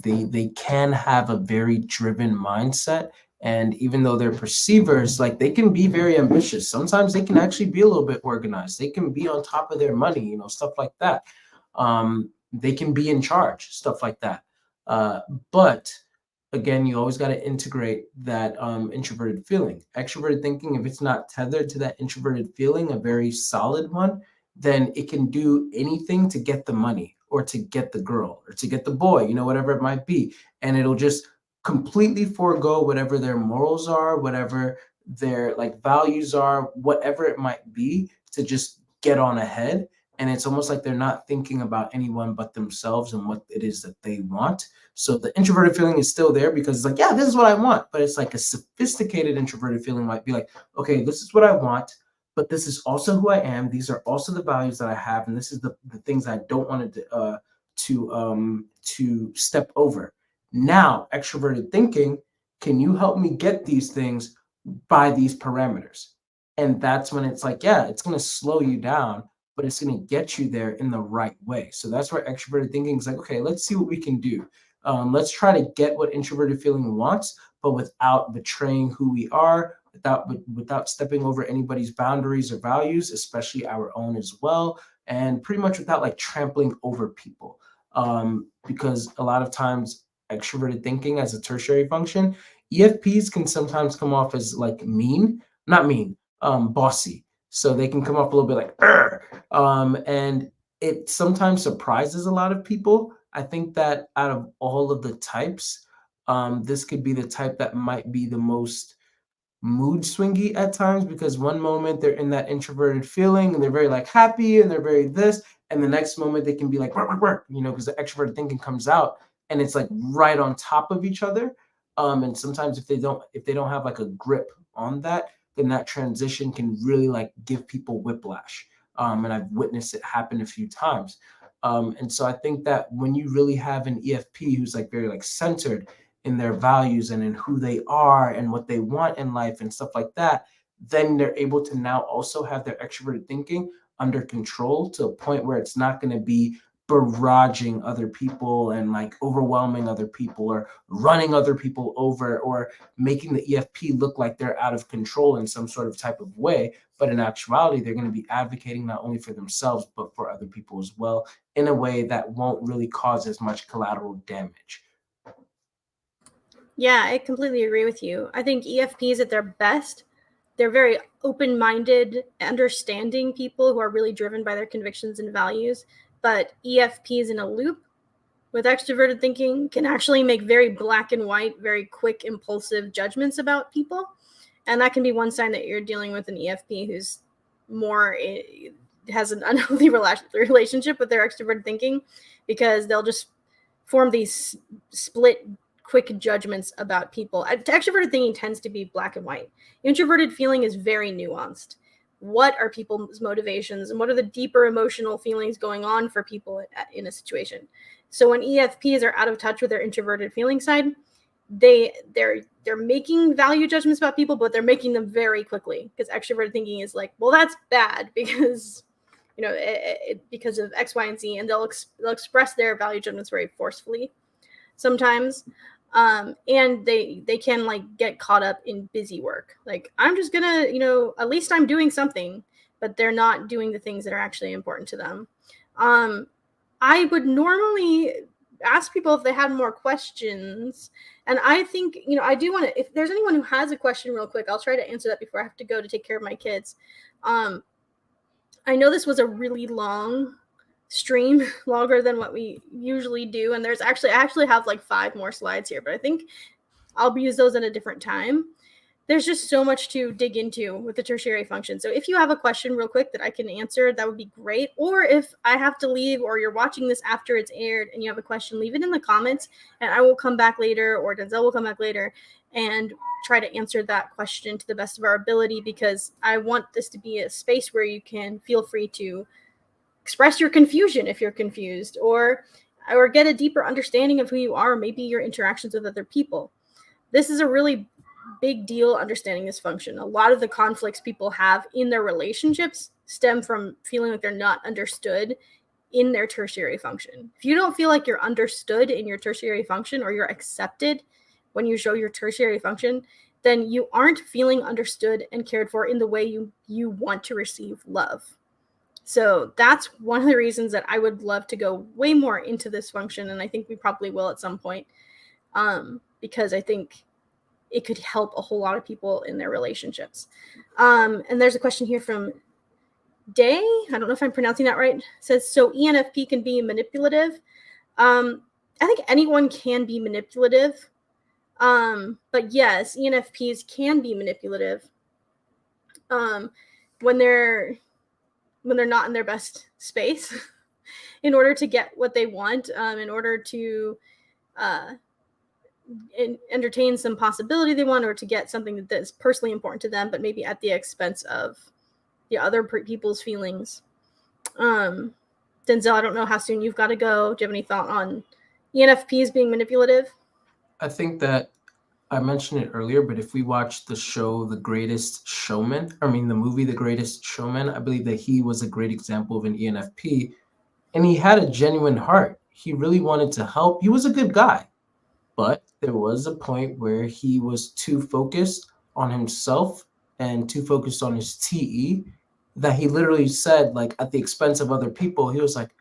they can have a very driven mindset. And even though they're perceivers, like they can be very ambitious. Sometimes they can actually be a little bit organized. They can be on top of their money, stuff like that. They can be in charge, stuff like that. But again, you always got to integrate that introverted feeling. Extroverted thinking, if it's not tethered to that introverted feeling, a very solid one, then it can do anything to get the money or to get the girl or to get the boy, whatever it might be. And it'll just completely forego whatever their morals are, whatever their like values are, whatever it might be, to just get on ahead. And it's almost like they're not thinking about anyone but themselves and what it is that they want. So the introverted feeling is still there because it's like, yeah, this is what I want. But it's like a sophisticated introverted feeling might be like, okay, this is what I want, but this is also who I am. These are also the values that I have, and this is the things I don't want to step over. Now, extroverted thinking, can you help me get these things by these parameters? And that's when it's like, yeah, it's going to slow you down, but it's going to get you there in the right way. So that's where extroverted thinking is like, okay, let's see what we can do. Let's try to get what introverted feeling wants, but without betraying who we are, without stepping over anybody's boundaries or values, especially our own as well, and pretty much without like trampling over people. Because a lot of times extroverted thinking as a tertiary function, EFPs can sometimes come off as like not mean, bossy. So they can come off a little bit like, and it sometimes surprises a lot of people. I think that out of all of the types, this could be the type that might be the most mood swingy at times, because one moment they're in that introverted feeling and they're very like happy and they're very this, and the next moment they can be like, because the extroverted thinking comes out and it's like right on top of each other. And sometimes if they don't have like a grip on that, then that transition can really like give people whiplash. And I've witnessed it happen a few times. And so I think that when you really have an EFP who's like very like centered in their values and in who they are and what they want in life and stuff like that, then they're able to now also have their extroverted thinking under control to a point where it's not going to be barraging other people and like overwhelming other people or running other people over or making the EFP look like they're out of control in some sort of type of way. But in actuality, they're going to be advocating not only for themselves, but for other people as well, in a way that won't really cause as much collateral damage. Yeah, I completely agree with you. I think EFPs at their best, they're very open-minded, understanding people who are really driven by their convictions and values. But EFPs in a loop with extroverted thinking can actually make very black and white, very quick, impulsive judgments about people. And that can be one sign that you're dealing with an EFP who's more has an unhealthy relationship with their extroverted thinking, because they'll just form these split quick judgments about people. Extroverted thinking tends to be black and white. Introverted feeling is very nuanced. What are people's motivations and what are the deeper emotional feelings going on for people in a situation? So when EFPs are out of touch with their introverted feeling side, they're making value judgments about people, but they're making them very quickly, because extroverted thinking is like, well, that's bad because because of X, Y, and Z, and they'll express their value judgments very forcefully sometimes. And they can like get caught up in busy work. Like, I'm just gonna, at least I'm doing something, but they're not doing the things that are actually important to them. I would normally ask people if they had more questions. And I think, I do want to, if there's anyone who has a question real quick, I'll try to answer that before I have to go to take care of my kids. I know this was a really long stream, longer than what we usually do. And I actually have like 5 more slides here, but I think I'll use those at a different time. There's just so much to dig into with the tertiary function. So if you have a question real quick that I can answer, that would be great. Or if I have to leave, or you're watching this after it's aired and you have a question, leave it in the comments and I will come back later, or Denzel will come back later and try to answer that question to the best of our ability, because I want this to be a space where you can feel free to express your confusion if you're confused, or get a deeper understanding of who you are, maybe your interactions with other people. This is a really big deal, understanding this function. A lot of the conflicts people have in their relationships stem from feeling like they're not understood in their tertiary function. If you don't feel like you're understood in your tertiary function, or you're accepted when you show your tertiary function, then you aren't feeling understood and cared for in the way you want to receive love. So that's one of the reasons that I would love to go way more into this function, and I think we probably will at some point, because I think it could help a whole lot of people in their relationships. And there's a question here from Day. I don't know if I'm pronouncing that right. It says, so ENFP can be manipulative. I think anyone can be manipulative. But yes, ENFPs can be manipulative when they're not in their best space in order to get what they want, in order to entertain some possibility they want, or to get something that is personally important to them, but maybe at the expense of the other people's feelings. Denzel, I don't know how soon you've got to go. Do you have any thought on ENFPs being manipulative? I think that I mentioned it earlier, but if we watch the show The Greatest Showman, the movie The Greatest Showman, I believe that he was a great example of an ENFP, and he had a genuine heart. He really wanted to help. He was a good guy, but there was a point where he was too focused on himself and too focused on his TE that he literally said, like, at the expense of other people, he was like,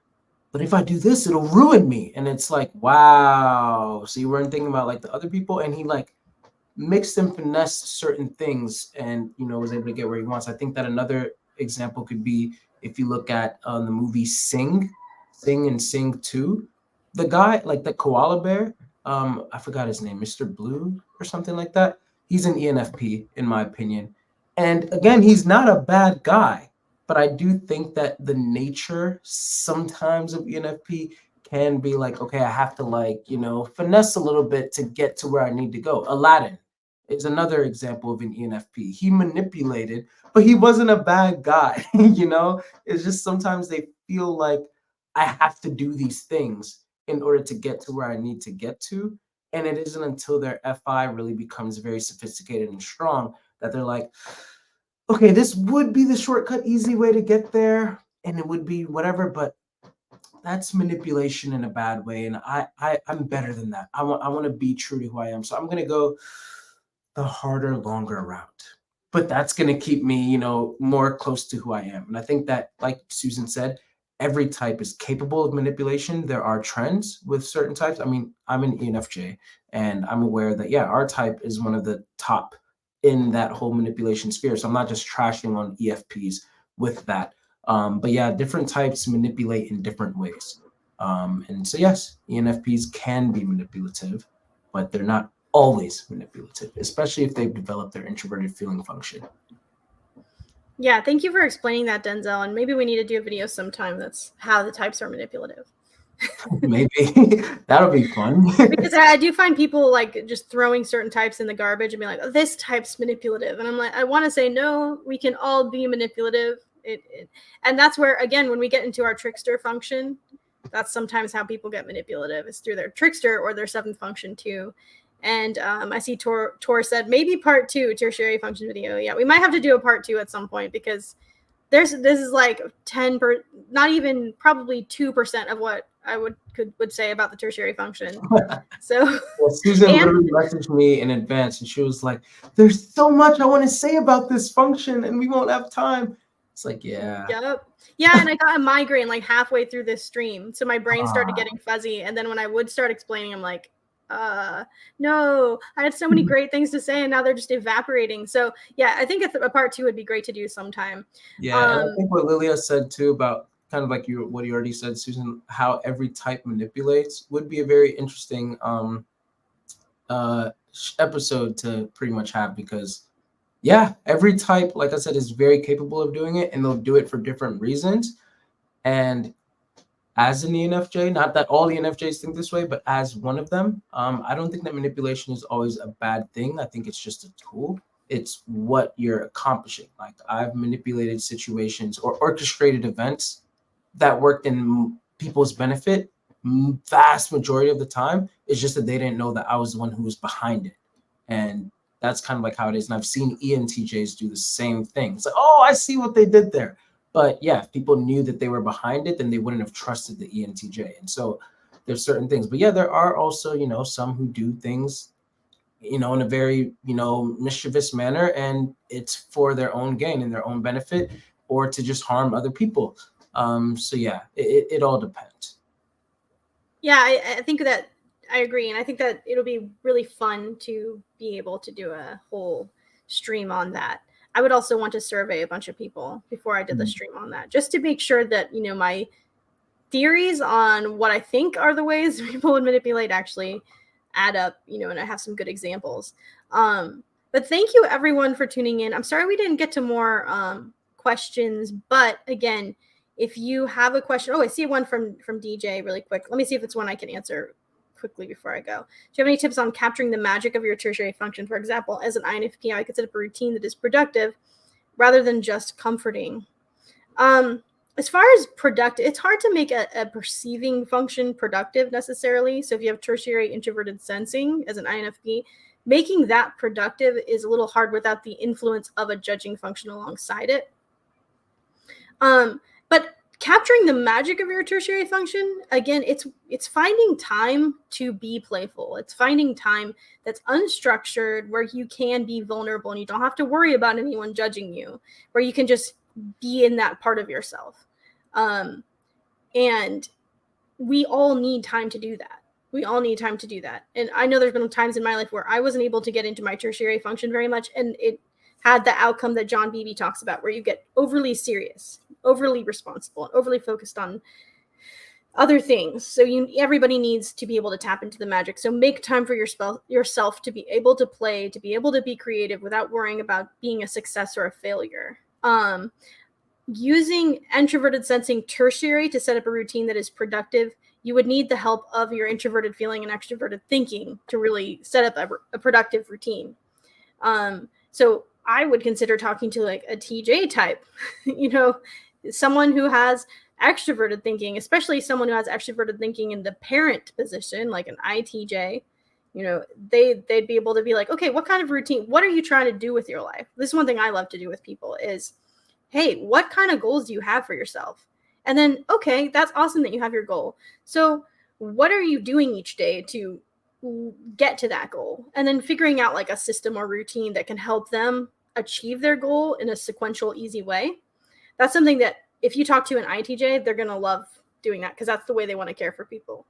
but if I do this, it'll ruin me. And it's like, wow. So you weren't thinking about like the other people, and he like mixed and finessed certain things, and was able to get where he wants. I think that another example could be if you look at the movie Sing and Sing 2. The guy, like the koala bear, I forgot his name, Mr. Blue or something like that. He's an ENFP, in my opinion. And again, he's not a bad guy, but I do think that the nature sometimes of ENFP can be like, okay, I have to like, finesse a little bit to get to where I need to go. Aladdin is another example of an ENFP. He manipulated, but he wasn't a bad guy. It's just sometimes they feel like I have to do these things in order to get to where I need to get to. And it isn't until their FI really becomes very sophisticated and strong that they're like, okay, this would be the shortcut, easy way to get there, and it would be whatever, but that's manipulation in a bad way, and I'm better than that. I want to be true to who I am, so I'm gonna go the harder, longer route. But that's gonna keep me, more close to who I am. And I think that, like Susan said, every type is capable of manipulation. There are trends with certain types. I'm an ENFJ, and I'm aware that our type is one of the top in that whole manipulation sphere. So I'm not just trashing on EFPs with that. But different types manipulate in different ways. And so yes, ENFPs can be manipulative, but they're not always manipulative, especially if they've developed their introverted feeling function. Yeah, thank you for explaining that, Denzel. And maybe we need to do a video sometime that's how the types are manipulative. Maybe that'll be fun. Because I do find people like just throwing certain types in the garbage and being like, oh, this type's manipulative. And I'm like, I want to say, no, we can all be manipulative. And that's where, again, when we get into our trickster function, that's sometimes how people get manipulative. It's through their trickster or their seventh function too. And I see Tor said maybe part 2 tertiary function video. Yeah, we might have to do a part 2 at some point, because this is like 10 not even probably 2% of what I would say about the tertiary function. So well, Susan literally messaged me in advance, and she was like, there's so much I want to say about this function, and we won't have time. It's like, yeah. Yep. Yeah, and I got a migraine like halfway through this stream. So my brain started getting fuzzy. And then when I would start explaining, I'm like, no, I had so many great things to say, and now they're just evaporating. So yeah, I think a part 2 would be great to do sometime. Yeah, and I think what Lilia said too about kind of like what you already said, Susan, how every type manipulates would be a very interesting episode to pretty much have, because every type, like I said, is very capable of doing it, and they'll do it for different reasons. And as an ENFJ, not that all ENFJs think this way, but as one of them, I don't think that manipulation is always a bad thing. I think it's just a tool. It's what you're accomplishing. Like, I've manipulated situations or orchestrated events that worked in people's benefit vast majority of the time. It's just that they didn't know that I was the one who was behind it. And that's kind of like how it is. And I've seen ENTJs do the same thing. It's like, oh, I see what they did there. But yeah, if people knew that they were behind it, then they wouldn't have trusted the ENTJ. And so there's certain things. But yeah, there are also, some who do things, in a very, mischievous manner, and it's for their own gain and their own benefit, or to just harm other people. So yeah, it all depends. Yeah, I think that I agree, and I think that it'll be really fun to be able to do a whole stream on that. I would also want to survey a bunch of people before I did the stream on that, just to make sure that my theories on what I think are the ways people would manipulate actually add up, and I have some good examples. But thank you everyone for tuning in. I'm sorry we didn't get to more questions, but again, if you have a question, I see one from DJ really quick. Let me see if it's one I can answer quickly before I go. Do you have any tips on capturing the magic of your tertiary function? For example, as an INFP, I could set up a routine that is productive rather than just comforting. As far as productive, it's hard to make a perceiving function productive necessarily. So if you have tertiary introverted sensing as an INFP, making that productive is a little hard without the influence of a judging function alongside it. But capturing the magic of your tertiary function, again, it's finding time to be playful. It's finding time that's unstructured, where you can be vulnerable and you don't have to worry about anyone judging you, where you can just be in that part of yourself. And we all need time to do that. And I know there's been times in my life where I wasn't able to get into my tertiary function very much, and it had the outcome that John Beebe talks about, where you get overly serious, overly responsible, and overly focused on other things. So everybody needs to be able to tap into the magic. So make time for yourself to be able to play, to be able to be creative without worrying about being a success or a failure. Using introverted sensing tertiary to set up a routine that is productive, you would need the help of your introverted feeling and extroverted thinking to really set up a productive routine. So I would consider talking to like a TJ type, someone who has extroverted thinking, especially someone who has extroverted thinking in the parent position, like an ITJ. They'd be able to be like, okay, what kind of routine? What are you trying to do with your life? This is one thing I love to do with people is, hey, what kind of goals do you have for yourself? And then, okay, that's awesome that you have your goal. So what are you doing each day to get to that goal? And then figuring out like a system or routine that can help them achieve their goal in a sequential, easy way. That's something that if you talk to an ITJ, they're going to love doing that because that's the way they want to care for people.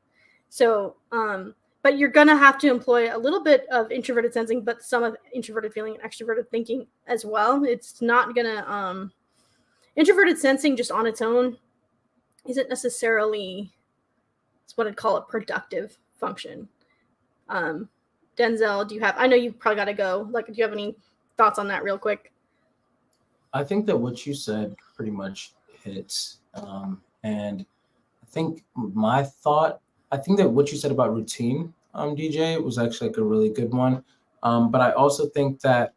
So, but you're going to have to employ a little bit of introverted sensing, but some of introverted feeling and extroverted thinking as well. It's not going to, introverted sensing just on its own isn't necessarily, it's what I'd call a productive function. Denzel, I know you probably got to go. Like, do you have any thoughts on that real quick? I think that what you said pretty much hits. And I think that what you said about routine, DJ, was actually like a really good one. But I also think that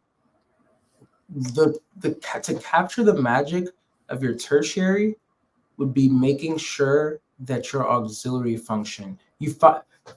to capture the magic of your tertiary would be making sure that your auxiliary function,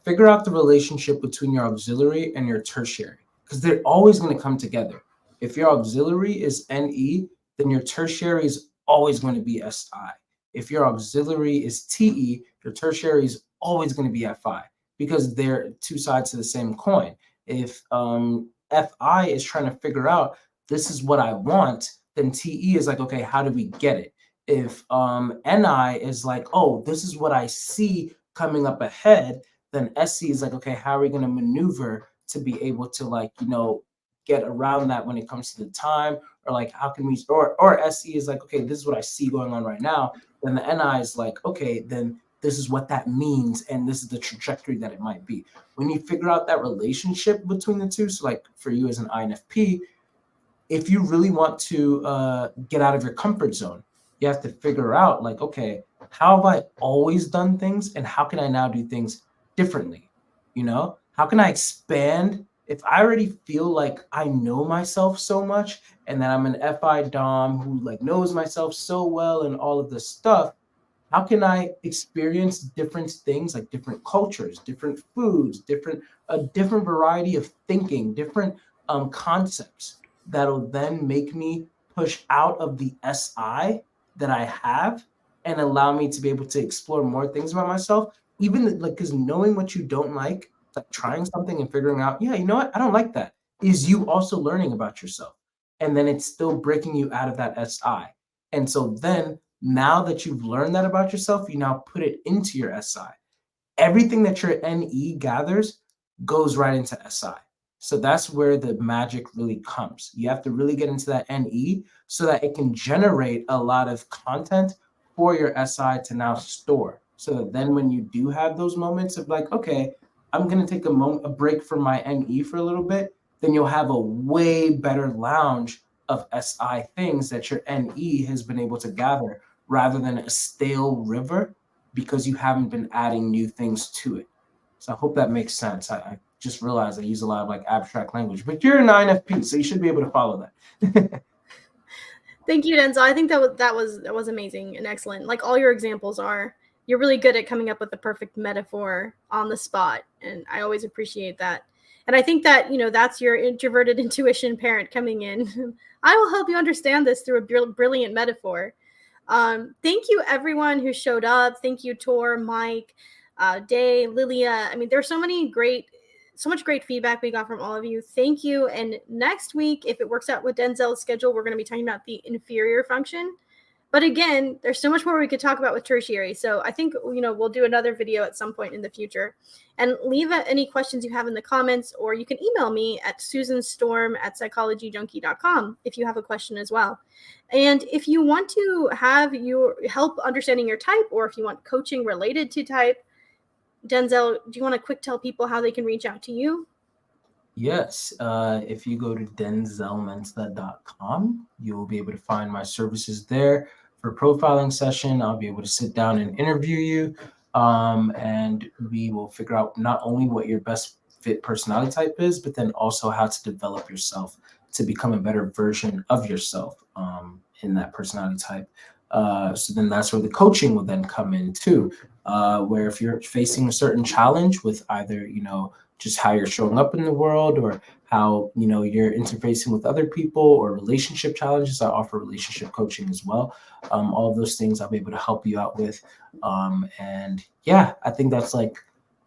figure out the relationship between your auxiliary and your tertiary, because they're always going to come together. If your auxiliary is NE, then your tertiary is always going to be SI. If your auxiliary is TE, your tertiary is always going to be FI, because they're two sides of the same coin. If FI is trying to figure out, this is what I want, then TE is like, okay, how do we get it? If NI is like, oh, this is what I see coming up ahead, then SC is like, okay, how are we going to maneuver to be able to get around that when it comes to the time, or like how can we, or SC is like, okay, this is what I see going on right now. Then the NI is like, okay, then this is what that means, and this is the trajectory that it might be. When you figure out that relationship between the two, so like for you as an INFP, if you really want to get out of your comfort zone, you have to figure out like, okay, how have I always done things, and how can I now do things differently? How can I expand? If I already feel like I know myself so much, and that I'm an FI Dom who like knows myself so well and all of this stuff, how can I experience different things, like different cultures, different foods, a different variety of thinking, different concepts that'll then make me push out of the SI that I have and allow me to be able to explore more things about myself. Even like, because knowing what you don't like trying something and figuring out, yeah, you know what, I don't like that, is you also learning about yourself. And then it's still breaking you out of that SI. And so then now that you've learned that about yourself, you now put it into your SI. Everything that your NE gathers goes right into SI. So that's where the magic really comes. You have to really get into that NE so that it can generate a lot of content for your SI to now store. So that then when you do have those moments of like, okay, I'm going to take a break from my NE for a little bit, then you'll have a way better lounge of SI things that your NE has been able to gather rather than a stale river because you haven't been adding new things to it. So I hope that makes sense. I just realized I use a lot of like abstract language, but you're an INFP, so you should be able to follow that. Thank you, Denzel. I think that was amazing and excellent. Like all your examples are, you're really good at coming up with the perfect metaphor on the spot, and I always appreciate that. And I think that, that's your introverted intuition parent coming in. I will help you understand this through a brilliant metaphor. Thank you, everyone who showed up. Thank you, Tor, Mike, Day, Lilia. I mean, there's so much great feedback we got from all of you. Thank you. And next week, if it works out with Denzel's schedule, we're going to be talking about the inferior function. But again, there's so much more we could talk about with tertiary. So I think, we'll do another video at some point in the future. And leave any questions you have in the comments, or you can email me at susanstorm@psychologyjunkie.com if you have a question as well. And if you want to have your help understanding your type, or if you want coaching related to type, Denzel, do you want to quick tell people how they can reach out to you? Yes, if you go to denzelmensah.com, you will be able to find my services there. For profiling session, I'll be able to sit down and interview you, and we will figure out not only what your best fit personality type is, but then also how to develop yourself to become a better version of yourself in that personality type. So then that's where the coaching will then come in too, where if you're facing a certain challenge with either, just how you're showing up in the world, or how you're interfacing with other people, or relationship challenges, I offer relationship coaching as well. All of those things I'll be able to help you out with. And yeah, I think that's like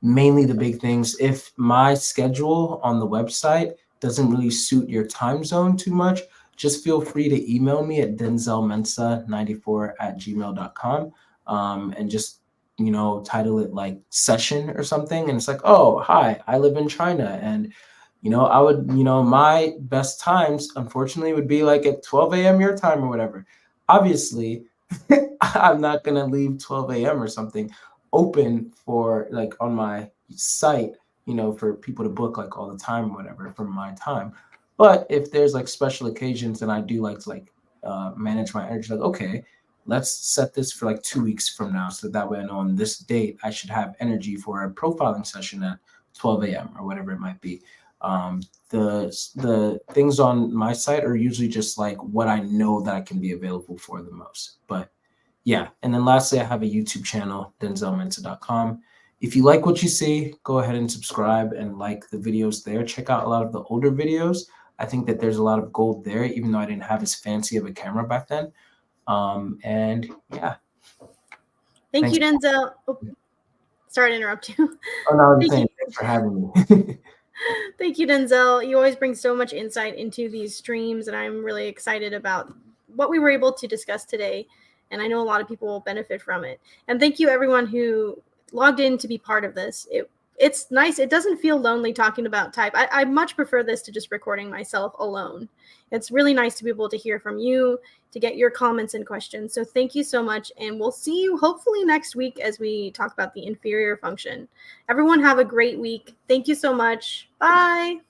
mainly the big things. If my schedule on the website doesn't really suit your time zone too much, just feel free to email me at denzelmensah94@gmail.com, and just title it like session or something. And it's like, oh, hi, I live in China. And, I would, my best times, unfortunately, would be like at 12 a.m. your time or whatever. Obviously, I'm not going to leave 12 a.m. or something open for like on my site, for people to book like all the time or whatever from my time. But if there's like special occasions, and I do like to manage my energy, like, okay, let's set this for like 2 weeks from now, so that way I know on this date I should have energy for a profiling session at 12 a.m. or whatever it might be. The things on my site are usually just like what I know that I can be available for the most. But yeah, and then lastly, I have a YouTube channel, denzelmensah.com. If you like what you see, go ahead and subscribe and like the videos there. Check out a lot of the older videos. I think that there's a lot of gold there, even though I didn't have as fancy of a camera back then. And yeah. Thank Thanks. you, Denzel. Oh, sorry to interrupt you. Oh, no, I was Thank saying, you. thanks for having me. Thank you, Denzel. You always bring so much insight into these streams, and I'm really excited about what we were able to discuss today. And I know a lot of people will benefit from it. And thank you, everyone who logged in to be part of this. It's nice. It doesn't feel lonely talking about type. I much prefer this to just recording myself alone. It's really nice to be able to hear from you, to get your comments and questions. So thank you so much. And we'll see you hopefully next week as we talk about the inferior function. Everyone have a great week. Thank you so much. Bye.